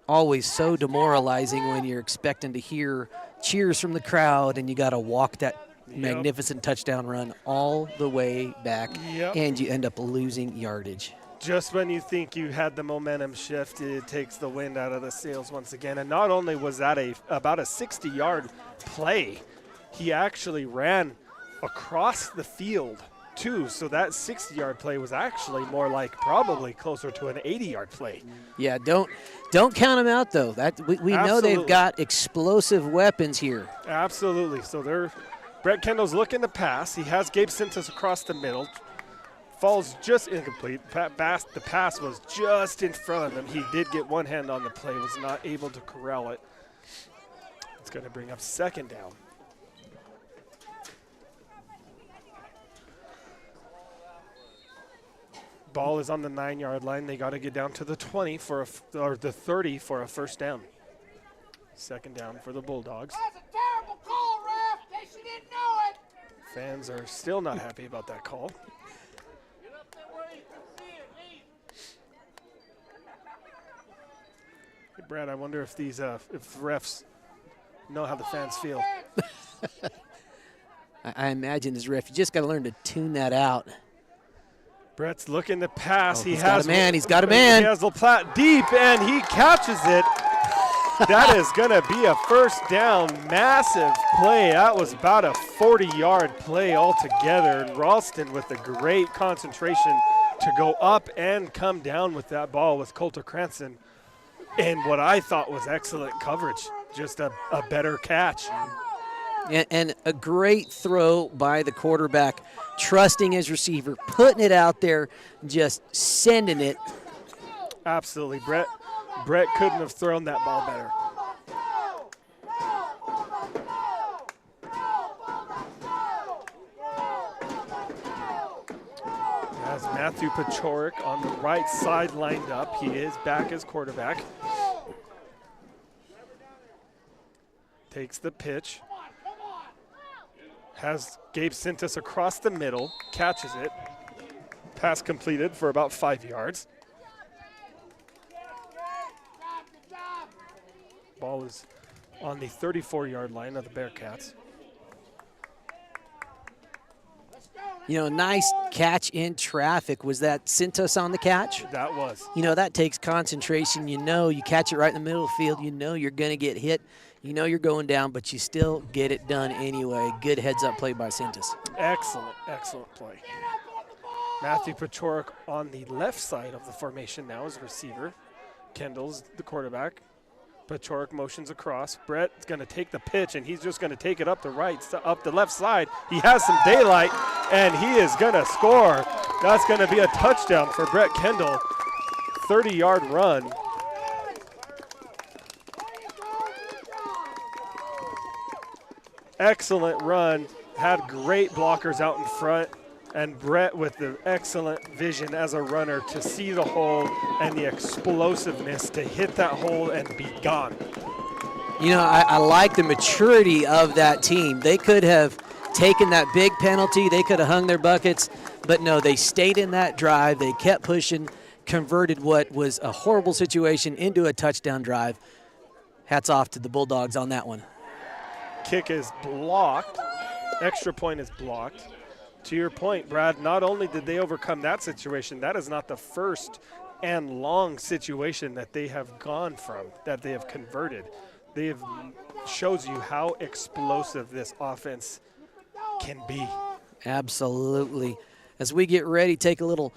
always so demoralizing when you're expecting to hear cheers from the crowd and you got to walk that magnificent touchdown run all the way back, and you end up losing yardage. Just when you think you had the momentum shift, it takes the wind out of the sails once again. And not only was that about a 60-yard play, he actually ran across the field too. So that 60-yard play was actually more like probably closer to an 80-yard play. Yeah, don't count them out though. That we know they've got explosive weapons here. Absolutely. So Brett Kendall's looking to pass. He has Gabe Sintas across the middle. Falls just incomplete. The pass was just in front of him. He did get one hand on the play, was not able to corral it. It's going to bring up second down. Ball is on the 9-yard line. They got to get down to the 20 or the 30 for a first down. Second down for the Bulldogs. That's a terrible call, ref, in case you didn't know it. Fans are still not happy about that call. Hey, Brad, I wonder if these if refs know how the fans feel. I imagine as ref, you just got to learn to tune that out. Brett's looking to pass. He's got a man. He's got a man. He has LaPlatte deep, and he catches it. That is going to be a first down. Massive play. That was about a 40-yard play altogether. And Ralston with a great concentration to go up and come down with that ball with Coulter Cranston. And what I thought was excellent coverage. Just a better catch. And a great throw by the quarterback, trusting his receiver, putting it out there, just sending it. Absolutely. Brett couldn't have thrown that ball better. As Matthew Pachorik on the right side lined up. He is back as quarterback. Takes the pitch. Has Gabe Sintas across the middle, catches it. Pass completed for about 5 yards. Ball is on the 34-yard line of the Bearcats. You know, nice catch in traffic. Was that Sintas on the catch? That was. You know, that takes concentration. You know, you catch it right in the middle of the field. You know you're going to get hit. You know you're going down, but you still get it done anyway. Good heads-up play by Sintas. Excellent, excellent play. Matthew Pachorik on the left side of the formation now as receiver. Kendall's the quarterback. Pachorik motions across. Brett's going to take the pitch, and he's just going to take it up the left side. He has some daylight, and he is going to score. That's going to be a touchdown for Brett Kendall. 30-yard run. Excellent run. Had great blockers out in front. And Brett with the excellent vision as a runner to see the hole and the explosiveness to hit that hole and be gone. You know, I like the maturity of that team. They could have taken that big penalty. They could have hung their buckets. But no, they stayed in that drive. They kept pushing, converted what was a horrible situation into a touchdown drive. Hats off to the Bulldogs on that one. Kick is blocked. Extra point is blocked. To your point, Brad, not only did they overcome that situation, that is not the first and long situation that they have gone from, that they have converted. They have shows you how explosive this offense can be. Absolutely. As we get ready, take a little,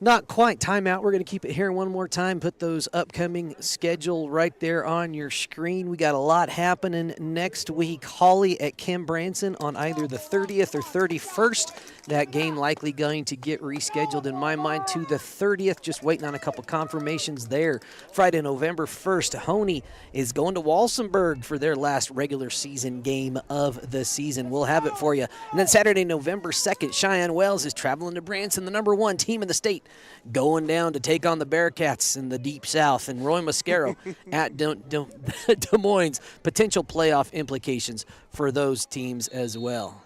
not quite timeout. We're going to keep it here one more time. Put those upcoming schedule right there on your screen. We got a lot happening next week. Holly at Kim Branson on either the 30th or 31st. That game likely going to get rescheduled in my mind to the 30th. Just waiting on a couple confirmations there. Friday, November 1st, Honey is going to Walsenburg for their last regular season game of the season. We'll have it for you. And then Saturday, November 2nd, Cheyenne Wells is traveling to Branson, the #1 team in the state, going down to take on the Bearcats in the Deep South. And Roy Mascaro at Des Moines. Potential playoff implications for those teams as well.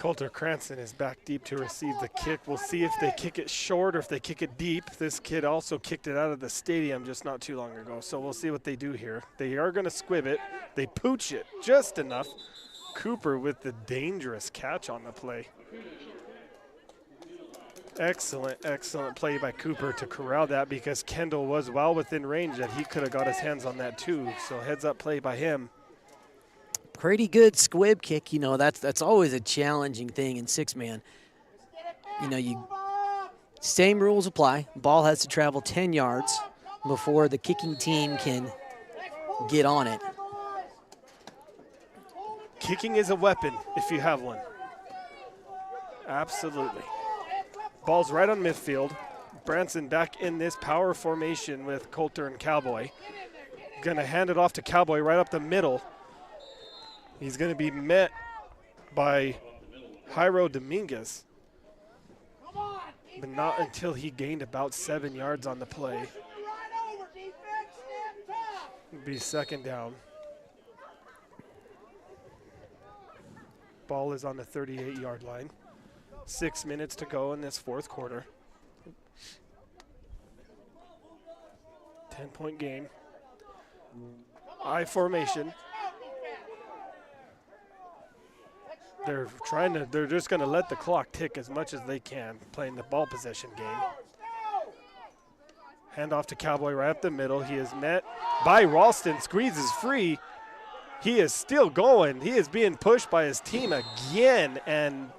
Coulter Cranston is back deep to receive the kick. We'll see if they kick it short or if they kick it deep. This kid also kicked it out of the stadium just not too long ago, so we'll see what they do here. They are going to squib it. They pooch it just enough. Cooper with the dangerous catch on the play. Excellent, excellent play by Cooper to corral that because Kendall was well within range that he could have got his hands on that too. So heads up play by him. Pretty good squib kick. You know, that's always a challenging thing in six-man. You know, same rules apply. Ball has to travel 10 yards before the kicking team can get on it. Kicking is a weapon if you have one. Absolutely. Ball's right on midfield. Branson back in this power formation with Coulter and Cowboy. Gonna hand it off to Cowboy right up the middle. He's gonna be met by Jairo Dominguez, but not until he gained about 7 yards on the play. It'll be second down. Ball is on the 38-yard line. 6 minutes to go in this fourth quarter. 10-point game. I formation. They're just going to let the clock tick as much as they can, playing the ball possession game. Hand off to Cowboy right up the middle. He is met by Ralston, squeezes free. He is still going. He is being pushed by his team again, and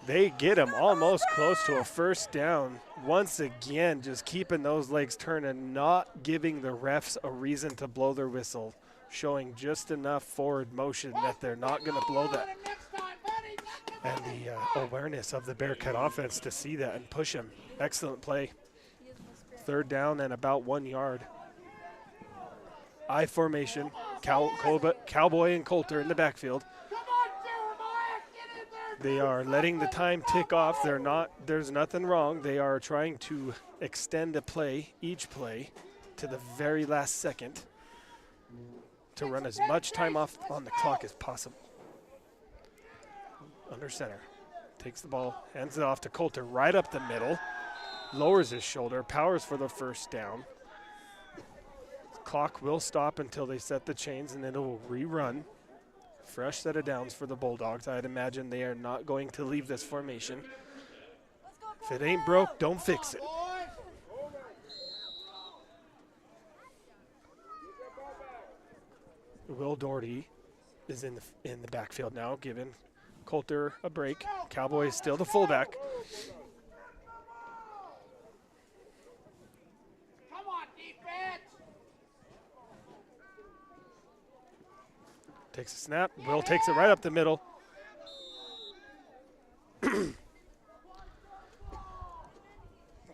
they get him almost close to a first down. Once again, just keeping those legs turning, not giving the refs a reason to blow their whistle, showing just enough forward motion that they're not going to blow that. And the awareness of the Bearcat offense to see that and push him. Excellent play. Third down and about 1 yard. I formation, Cowboy and Coulter in the backfield. They are letting the time tick off. There's nothing wrong. They are trying to extend a play, each play, to the very last second to run as much time off on the clock as possible. Under center. Takes the ball, hands it off to Coulter right up the middle. Lowers his shoulder, powers for the first down. Clock will stop until they set the chains, and then it will rerun. Fresh set of downs for the Bulldogs. I'd imagine they are not going to leave this formation. If it ain't broke, don't fix it. Will Doherty is in the backfield now, giving Coulter a break. Cowboy is still the fullback. Takes a snap. Will takes it right up the middle.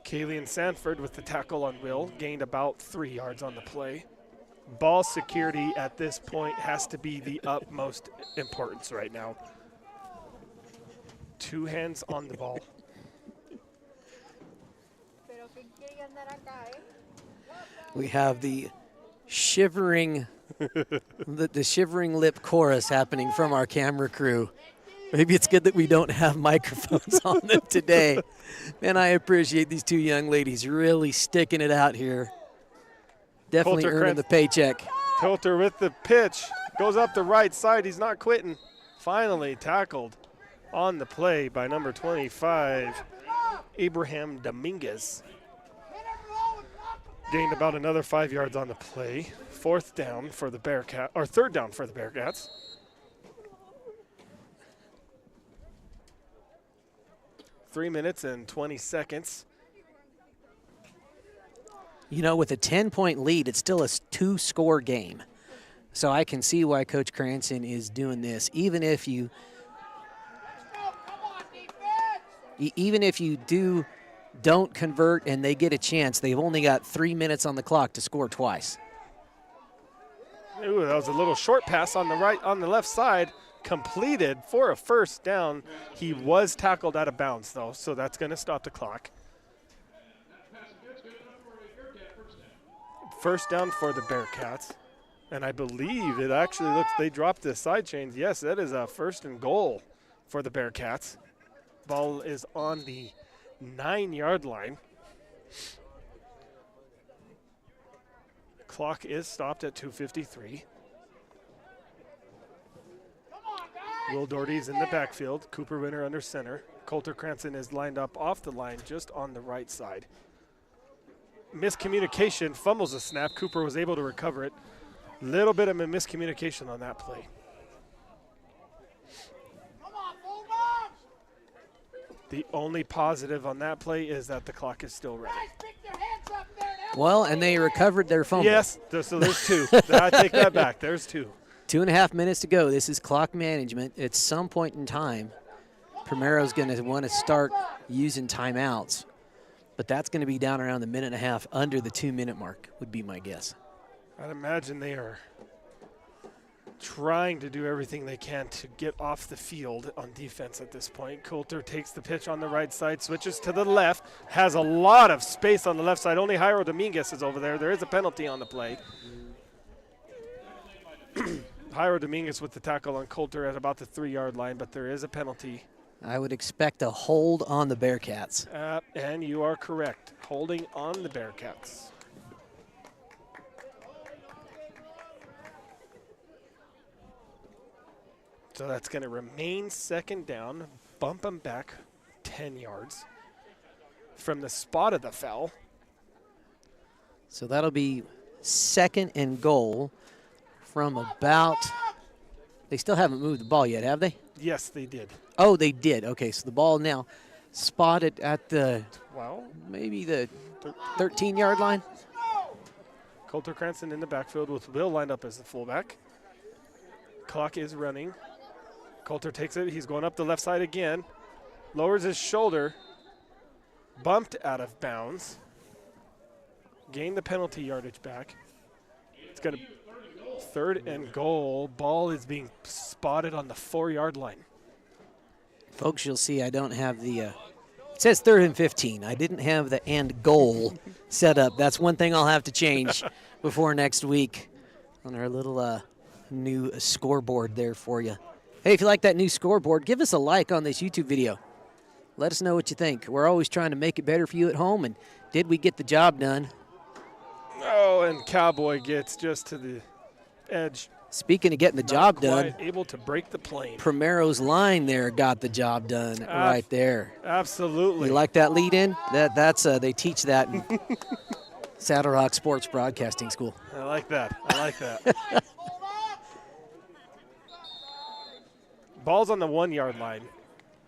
Kaylee Sanford with the tackle on Will. Gained about 3 yards on the play. Ball security at this point has to be the utmost importance right now. 2 hands on the ball. We have the shivering the shivering lip chorus happening from our camera crew. Maybe it's good that we don't have microphones on them today. Man, I appreciate these 2 young ladies really sticking it out here. Definitely earning the paycheck. Coulter with the pitch. Goes up the right side. He's not quitting. Finally tackled on the play by number 25, Abraham Dominguez. Gained about another 5 yards on the play. Third down for the Bearcats. Three minutes and 20 seconds. You know, with a 10-point lead, it's still a 2-score game. So I can see why Coach Cranston is doing this. Even if you don't convert and they get a chance, they've only got 3 minutes on the clock to score twice. Ooh, that was a little short pass on the left side, completed for a first down. He was tackled out of bounds though, so that's going to stop the clock. First down for the Bearcats, and I believe it actually looks they dropped the side chains. Yes, that is a 1st and goal for the Bearcats. Ball is on the 9-yard line. Clock is stopped at 2:53. Will Doherty's in the backfield. Cooper Winter under center. Coulter Cranston is lined up off the line just on the right side. Miscommunication, fumbles a snap. Cooper was able to recover it. Little bit of a miscommunication on that play. The only positive on that play is that the clock is still running. Well, and they recovered their fumble. Yes, so there's two. I take that back. There's two. 2.5 minutes to go. This is clock management. At some point in time, Primero's going to want to start using timeouts. But that's going to be down around the 1.5 minutes, under the 2-minute mark, would be my guess. I'd imagine they are trying to do everything they can to get off the field on defense at this point. Coulter takes the pitch on the right side, switches to the left, has a lot of space on the left side. Only Jairo Dominguez is over there. There is a penalty on the play. Jairo Dominguez with the tackle on Coulter at about the 3-yard line, but there is a penalty. I would expect a hold on the Bearcats. And you are correct. Holding on the Bearcats. So that's going to remain second down, bump them back 10 yards from the spot of the foul. So that'll be 2nd and goal from about, they still haven't moved the ball yet, have they? Yes, they did. Oh, they did. Okay, so the ball now spotted at the, well, maybe the 13-yard line. Coulter Cranston in the backfield with Will lined up as the fullback. Clock is running. Coulter takes it. He's going up the left side again. Lowers his shoulder. Bumped out of bounds. Gained the penalty yardage back. It's going to 3rd and goal. Ball is being spotted on the 4-yard line. Folks, you'll see I don't have the, it says 3rd and 15. I didn't have the and goal set up. That's one thing I'll have to change before next week on our little new scoreboard there for you. Hey, if you like that new scoreboard, give us a like on this YouTube video. Let us know what you think. We're always trying to make it better for you at home, and did we get the job done? Oh, and Cowboy gets just to the edge. Speaking of getting the job done, able to break the plane. Primero's line there got the job done right there. Absolutely. You like that lead in? That's they teach that in Saddle Rock Sports Broadcasting School. I like that. I like that. Ball's on the 1-yard line,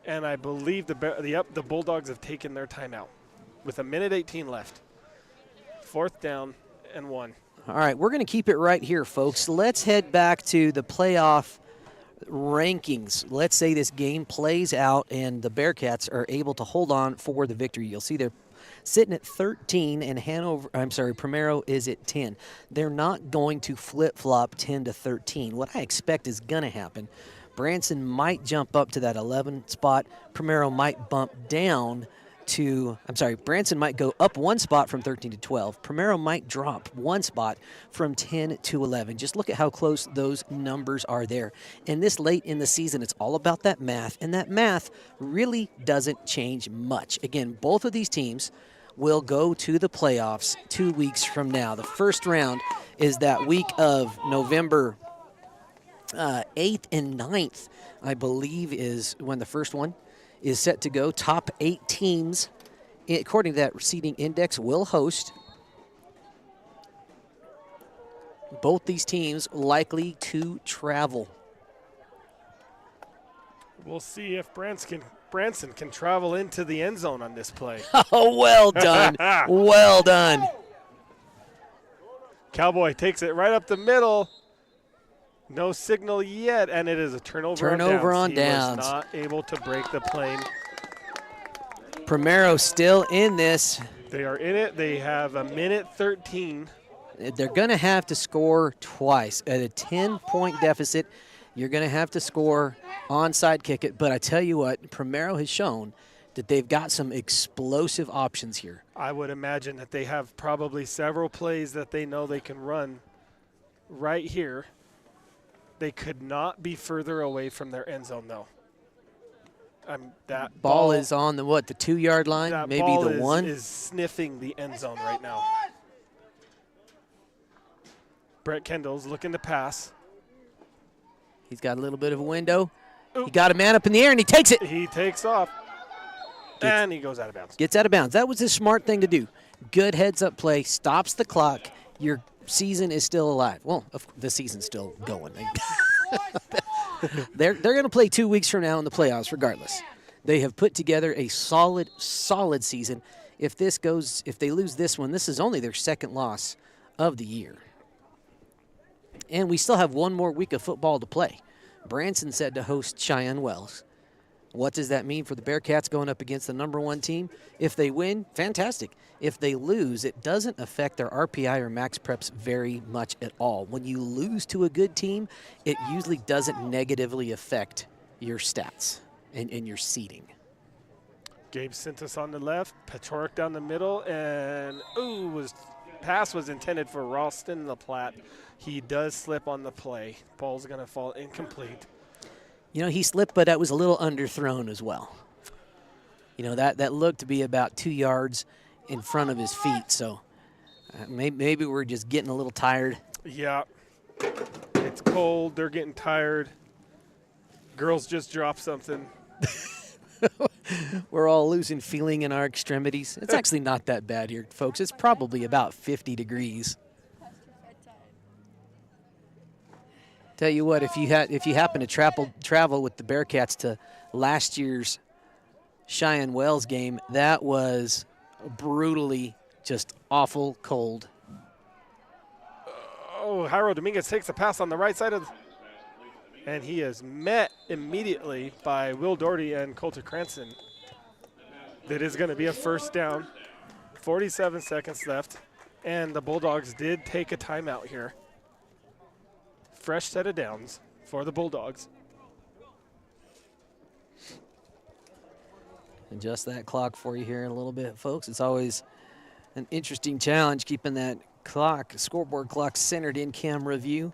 and I believe the Bulldogs have taken their timeout with 1:18 left. 4th down and 1. All right, we're going to keep it right here, folks. Let's head back to the playoff rankings. Let's say this game plays out and the Bearcats are able to hold on for the victory. You'll see they're sitting at 13 and Primero is at 10. They're not going to flip-flop 10 to 13. What I expect is going to happen, Branson might jump up to that 11 spot. Primero might bump down to, Branson might go up 1 spot from 13 to 12. Primero might drop 1 spot from 10 to 11. Just look at how close those numbers are there. And this late in the season, it's all about that math, and that math really doesn't change much. Again, both of these teams will go to the playoffs 2 weeks from now. The first round is that week of November 8th and 9th, I believe, is when the first one is set to go. Top 8 teams, according to that seeding index, will host. Both these teams likely to travel. We'll see if Branson can travel into the end zone on this play. Oh, well done. Well done. Cowboy takes it right up the middle. No signal yet, and it is a turnover on downs. He was not able to break the plane. Primero still in this. They are in it. They have 1:13. They're going to have to score twice. At a 10-point deficit, you're going to have to score onside kick it. But I tell you what, Primero has shown that they've got some explosive options here. I would imagine that they have probably several plays that they know they can run right here. They could not be further away from their end zone, though. That Ball is on the 2-yard line, that maybe ball the one. is sniffing the end zone right now. Brett Kendall's looking to pass. He's got a little bit of a window. Oop. He got a man up in the air, and he takes it. He takes off, and he goes out of bounds. Gets out of bounds. That was a smart thing to do. Good heads-up play, stops the clock. Your season is still alive. Well, the season's still going. They're going to play 2 weeks from now in the playoffs regardless. They have put together a solid season. If they lose this one, this is only their second loss of the year. And we still have one more week of football to play. Branson said to host Cheyenne Wells. What does that mean for the Bearcats going up against the #1 team? If they win, fantastic. If they lose, it doesn't affect their RPI or max preps very much at all. When you lose to a good team, it usually doesn't negatively affect your stats and your seeding. Gabe Sintas on the left, Pechorik down the middle, and pass was intended for Ralston LaPlatte. He does slip on the play. Ball's going to fall incomplete. You know, he slipped, but that was a little underthrown as well. You know, that looked to be about 2 yards in front of his feet, so maybe we're just getting a little tired. Yeah. It's cold. They're getting tired. Girls just dropped something. We're all losing feeling in our extremities. It's actually not that bad here, folks. It's probably about 50 degrees. Tell you what, if you happen to travel with the Bearcats to last year's Cheyenne Wells game, that was brutally just awful cold. Jairo Dominguez takes a pass on the right side and he is met immediately by Will Doherty and Coulter Cranston. That is going to be a first down. 47 seconds left, and the Bulldogs did take a timeout here. Fresh set of downs for the Bulldogs. Adjust that clock for you here in a little bit, folks. It's always an interesting challenge keeping that scoreboard clock centered in camera view.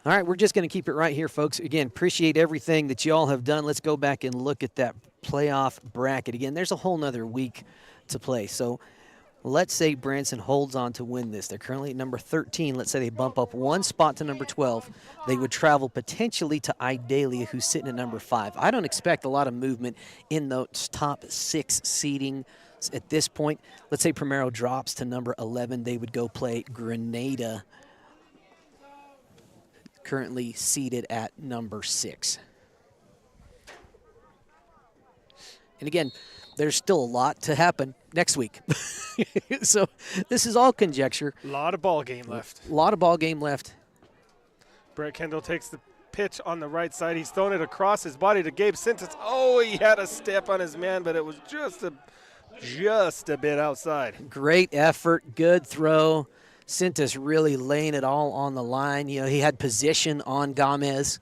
All right, we're just going to keep it right here, folks. Again, appreciate everything that you all have done. Let's go back and look at that playoff bracket. Again, there's a whole nother week to play. So let's say Branson holds on to win this. They're currently at number 13. Let's say they bump up one spot to number 12. They would travel potentially to Idalia, who's sitting at number 5. I don't expect a lot of movement in those top 6 seeding at this point. Let's say Primero drops to number 11. They would go play Grenada, currently seated at number 6. And again, there's still a lot to happen next week. So this is all conjecture. A lot of ball game left. A lot of ball game left. Brett Kendall takes the pitch on the right side. He's thrown it across his body to Gabe Sintas. Oh, he had a step on his man, but it was just a bit outside. Great effort, good throw. Sintas really laying it all on the line. You know, he had position on Gomez.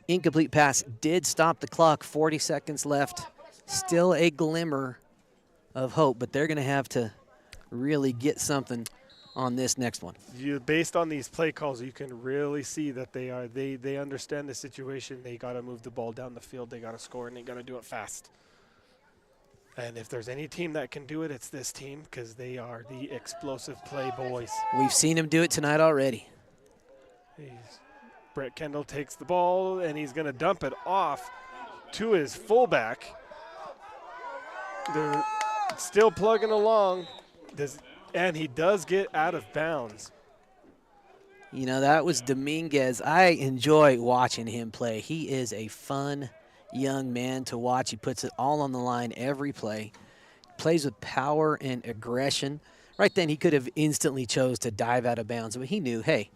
Incomplete pass did stop the clock. 40 seconds left. Still a glimmer of hope, but they're going to have to really get something on this next one. Based on these play calls, you can really see that they understand the situation. They got to move the ball down the field. They got to score, and they got to do it fast. And if there's any team that can do it, it's this team, because they are the explosive play boys. We've seen him do it tonight already. Brett Kendall takes the ball, and he's going to dump it off to his fullback. They're still plugging along, and he does get out of bounds. You know, that was Dominguez. I enjoy watching him play. He is a fun young man to watch. He puts it all on the line every play. Plays with power and aggression. Right then he could have instantly chose to dive out of bounds, but he knew, hey,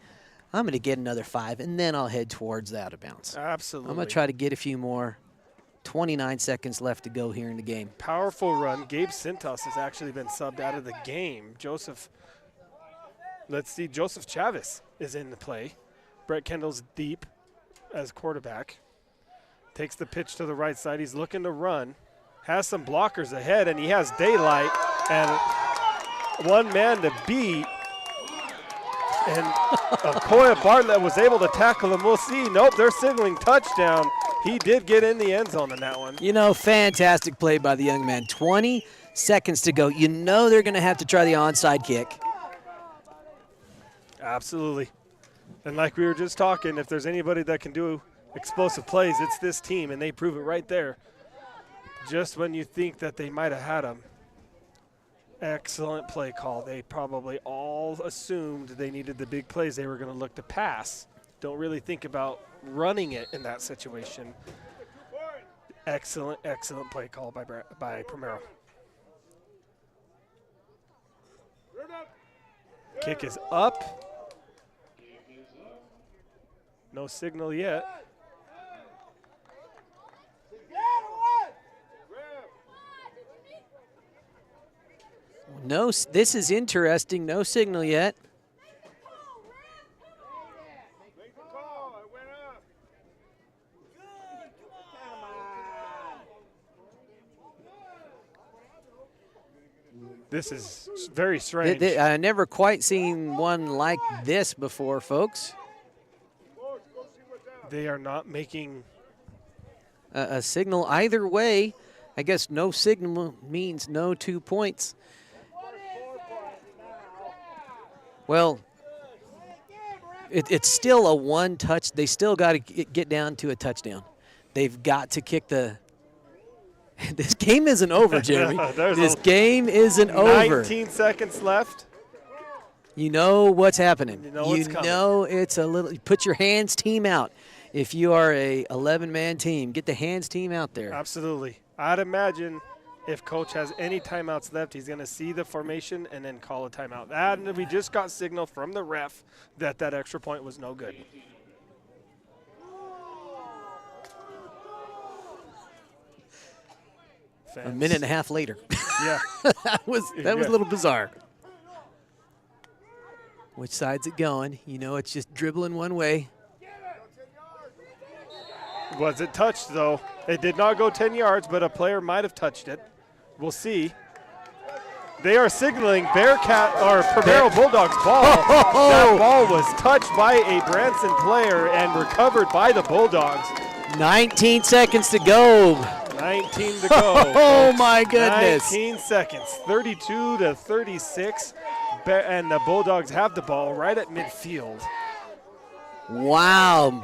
I'm going to get another 5, and then I'll head towards the out of bounds. Absolutely. I'm going to try to get a few more. 29 seconds left to go here in the game. Powerful run. Gabe Sintas has actually been subbed out of the game. Joseph Chavez is in the play. Brett Kendall's deep as quarterback. Takes the pitch to the right side. He's looking to run. Has some blockers ahead, and he has daylight and one man to beat. And Okoye Bartlett was able to tackle him. We'll see. Nope, they're signaling touchdown. He did get in the end zone in that one. You know, fantastic play by the young man. 20 seconds to go. You know they're going to have to try the onside kick. Absolutely. And like we were just talking, if there's anybody that can do explosive plays, it's this team, and they prove it right there. Just when you think that they might have had them. Excellent play call. They probably all assumed they needed the big plays. They were going to look to pass. Don't really think about running it in that situation. Excellent, excellent play call by Primero. Kick is up. No signal yet. No, this is interesting. No signal yet. This is very strange. I never quite seen one like this before, folks. They are not making a signal either way. I guess no signal means no 2 points. Well, it's still a one touch. They still got to get down to a touchdown. They've got to kick the. This game isn't over, Jeremy. This game isn't over. 19 seconds left. You know what's happening. You know what's coming. Know it's a little. Put your hands team out. If you are a 11-man team, get the hands team out there. Absolutely. I'd imagine if coach has any timeouts left, he's going to see the formation and then call a timeout. And we just got signal from the ref that that extra point was no good. A minute and a half later. Yeah. that was a little bizarre. Which side's it going? You know, it's just dribbling one way. Was it touched, though? It did not go 10 yards, but a player might have touched it. We'll see. They are signaling Primero Bulldogs ball. That ball was touched by a Branson player and recovered by the Bulldogs. 19 seconds to go. 19 to go. Oh, my goodness. 19 seconds, 32 to 36, and the Bulldogs have the ball right at midfield. Wow,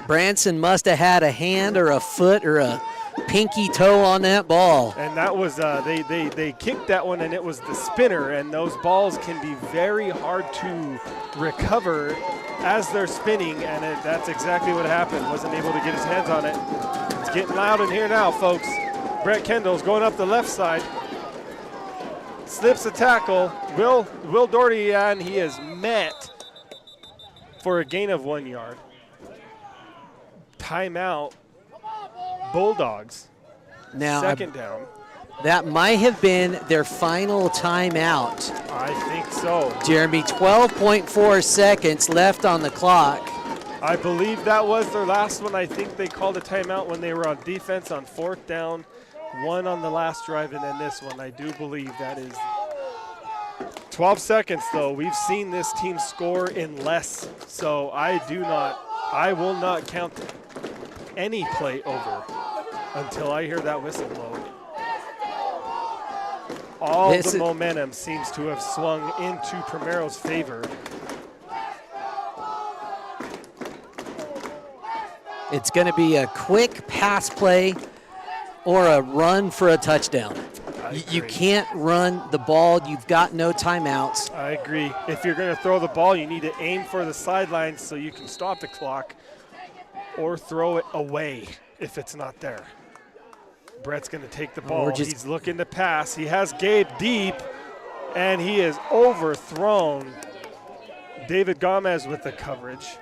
Branson must have had a hand or a foot or a pinky toe on that ball. And that was, they kicked that one, and it was the spinner, and those balls can be very hard to recover as they're spinning, and that's exactly what happened. Wasn't able to get his hands on it. It's getting loud in here now, folks. Brett Kendall's going up the left side. Slips a tackle. Will Doherty, and he is met for a gain of 1 yard. Timeout, Bulldogs. Now, second down. That might have been their final timeout. I think so. Jeremy, 12.4 seconds left on the clock. I believe that was their last one. I think they called a timeout when they were on defense on 4th down. One on the last drive, and then this one. I do believe that is 12 seconds, though. We've seen this team score in less, so I will not count any play over until I hear that whistle blow. All the momentum seems to have swung into Primero's favor. It's going to be a quick pass play or a run for a touchdown. You can't run the ball. You've got no timeouts. I agree. If you're going to throw the ball, you need to aim for the sidelines so you can stop the clock or throw it away if it's not there. Brett's going to take the ball. He's looking to pass. He has Gabe deep, and he is overthrown. David Gomez with the coverage.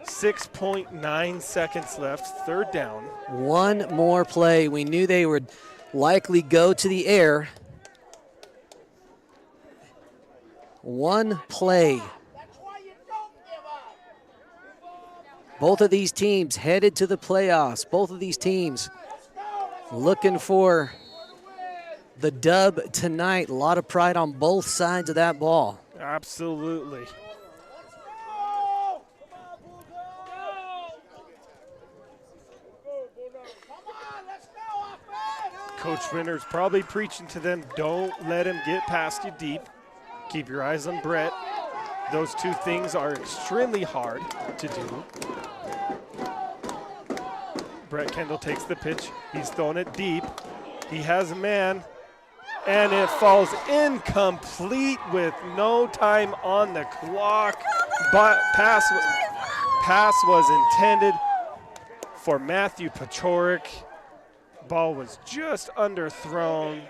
6.9 seconds left, 3rd down. One more play. We knew they would likely go to the air. One play. Both of these teams headed to the playoffs. Both of these teams looking for the dub tonight. A lot of pride on both sides of that ball. Absolutely. Coach Winter's probably preaching to them, don't let him get past you deep. Keep your eyes on Brett. Those two things are extremely hard to do. Brett Kendall takes the pitch. He's throwing it deep. He has a man, and it falls incomplete with no time on the clock. But pass was intended for Matthew Pachorik. Ball was just underthrown.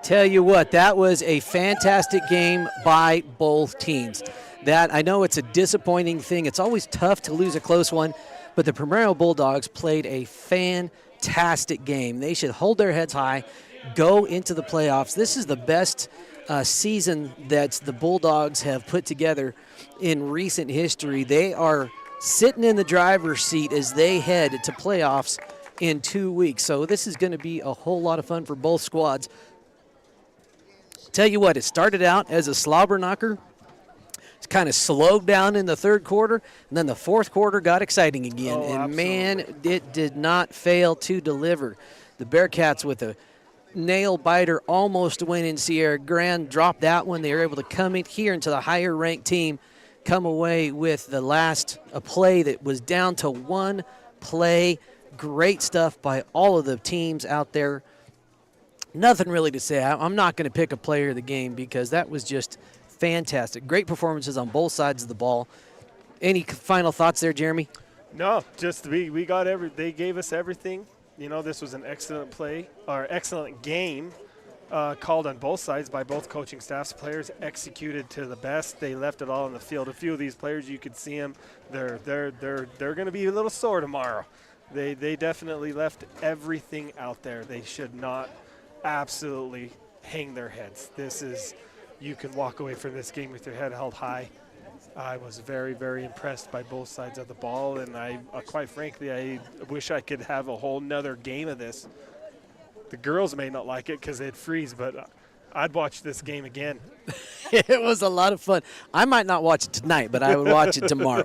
Tell you what, that was a fantastic game by both teams. That, I know it's a disappointing thing. It's always tough to lose a close one, but the Primero Bulldogs played a fantastic game. They should hold their heads high, go into the playoffs. This is the best season that the Bulldogs have put together in recent history. They are sitting in the driver's seat as they head to playoffs in 2 weeks. So this is going to be a whole lot of fun for both squads. Tell you what, it started out as a slobber knocker. It's kind of slowed down in the third quarter, and then the fourth quarter got exciting again. Oh, and absolutely. man, it did not fail to deliver. The Bearcats with a nail biter almost win in Sierra Grande, dropped that one. They were able to come in here into the higher ranked team, come away with the last play that was down to one play. Great stuff by all of the teams out there. Nothing really to say. I'm not going to pick a player of the game because that was just fantastic. Great performances on both sides of the ball. Any final thoughts there, Jeremy? No, just we got they gave us everything. You know, this was an excellent play, or excellent game, called on both sides by both coaching staffs. Players executed to the best. They left it all on the field. A few of these players, you could see them. They're going to be a little sore tomorrow. They definitely left everything out there. They should not absolutely hang their heads. You can walk away from this game with your head held high. I was very, very impressed by both sides of the ball, and quite frankly, I wish I could have a whole nother game of this. The girls may not like it because they'd freeze, but I'd watch this game again. It was a lot of fun. I might not watch it tonight, but I would watch it tomorrow.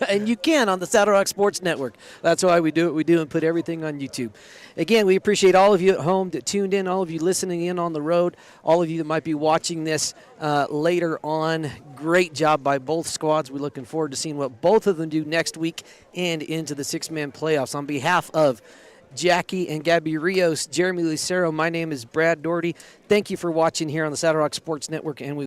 And you can on the Saddle Rock Sports Network. That's why we do what we do and put everything on YouTube. Again, we appreciate all of you at home that tuned in, all of you listening in on the road, all of you that might be watching this later on. Great job by both squads. We're looking forward to seeing what both of them do next week and into the six-man playoffs. On behalf of Jackie and Gabby Rios, Jeremy Lucero, my name is Brad Doherty. Thank you for watching here on the Saddle Rock Sports Network, and we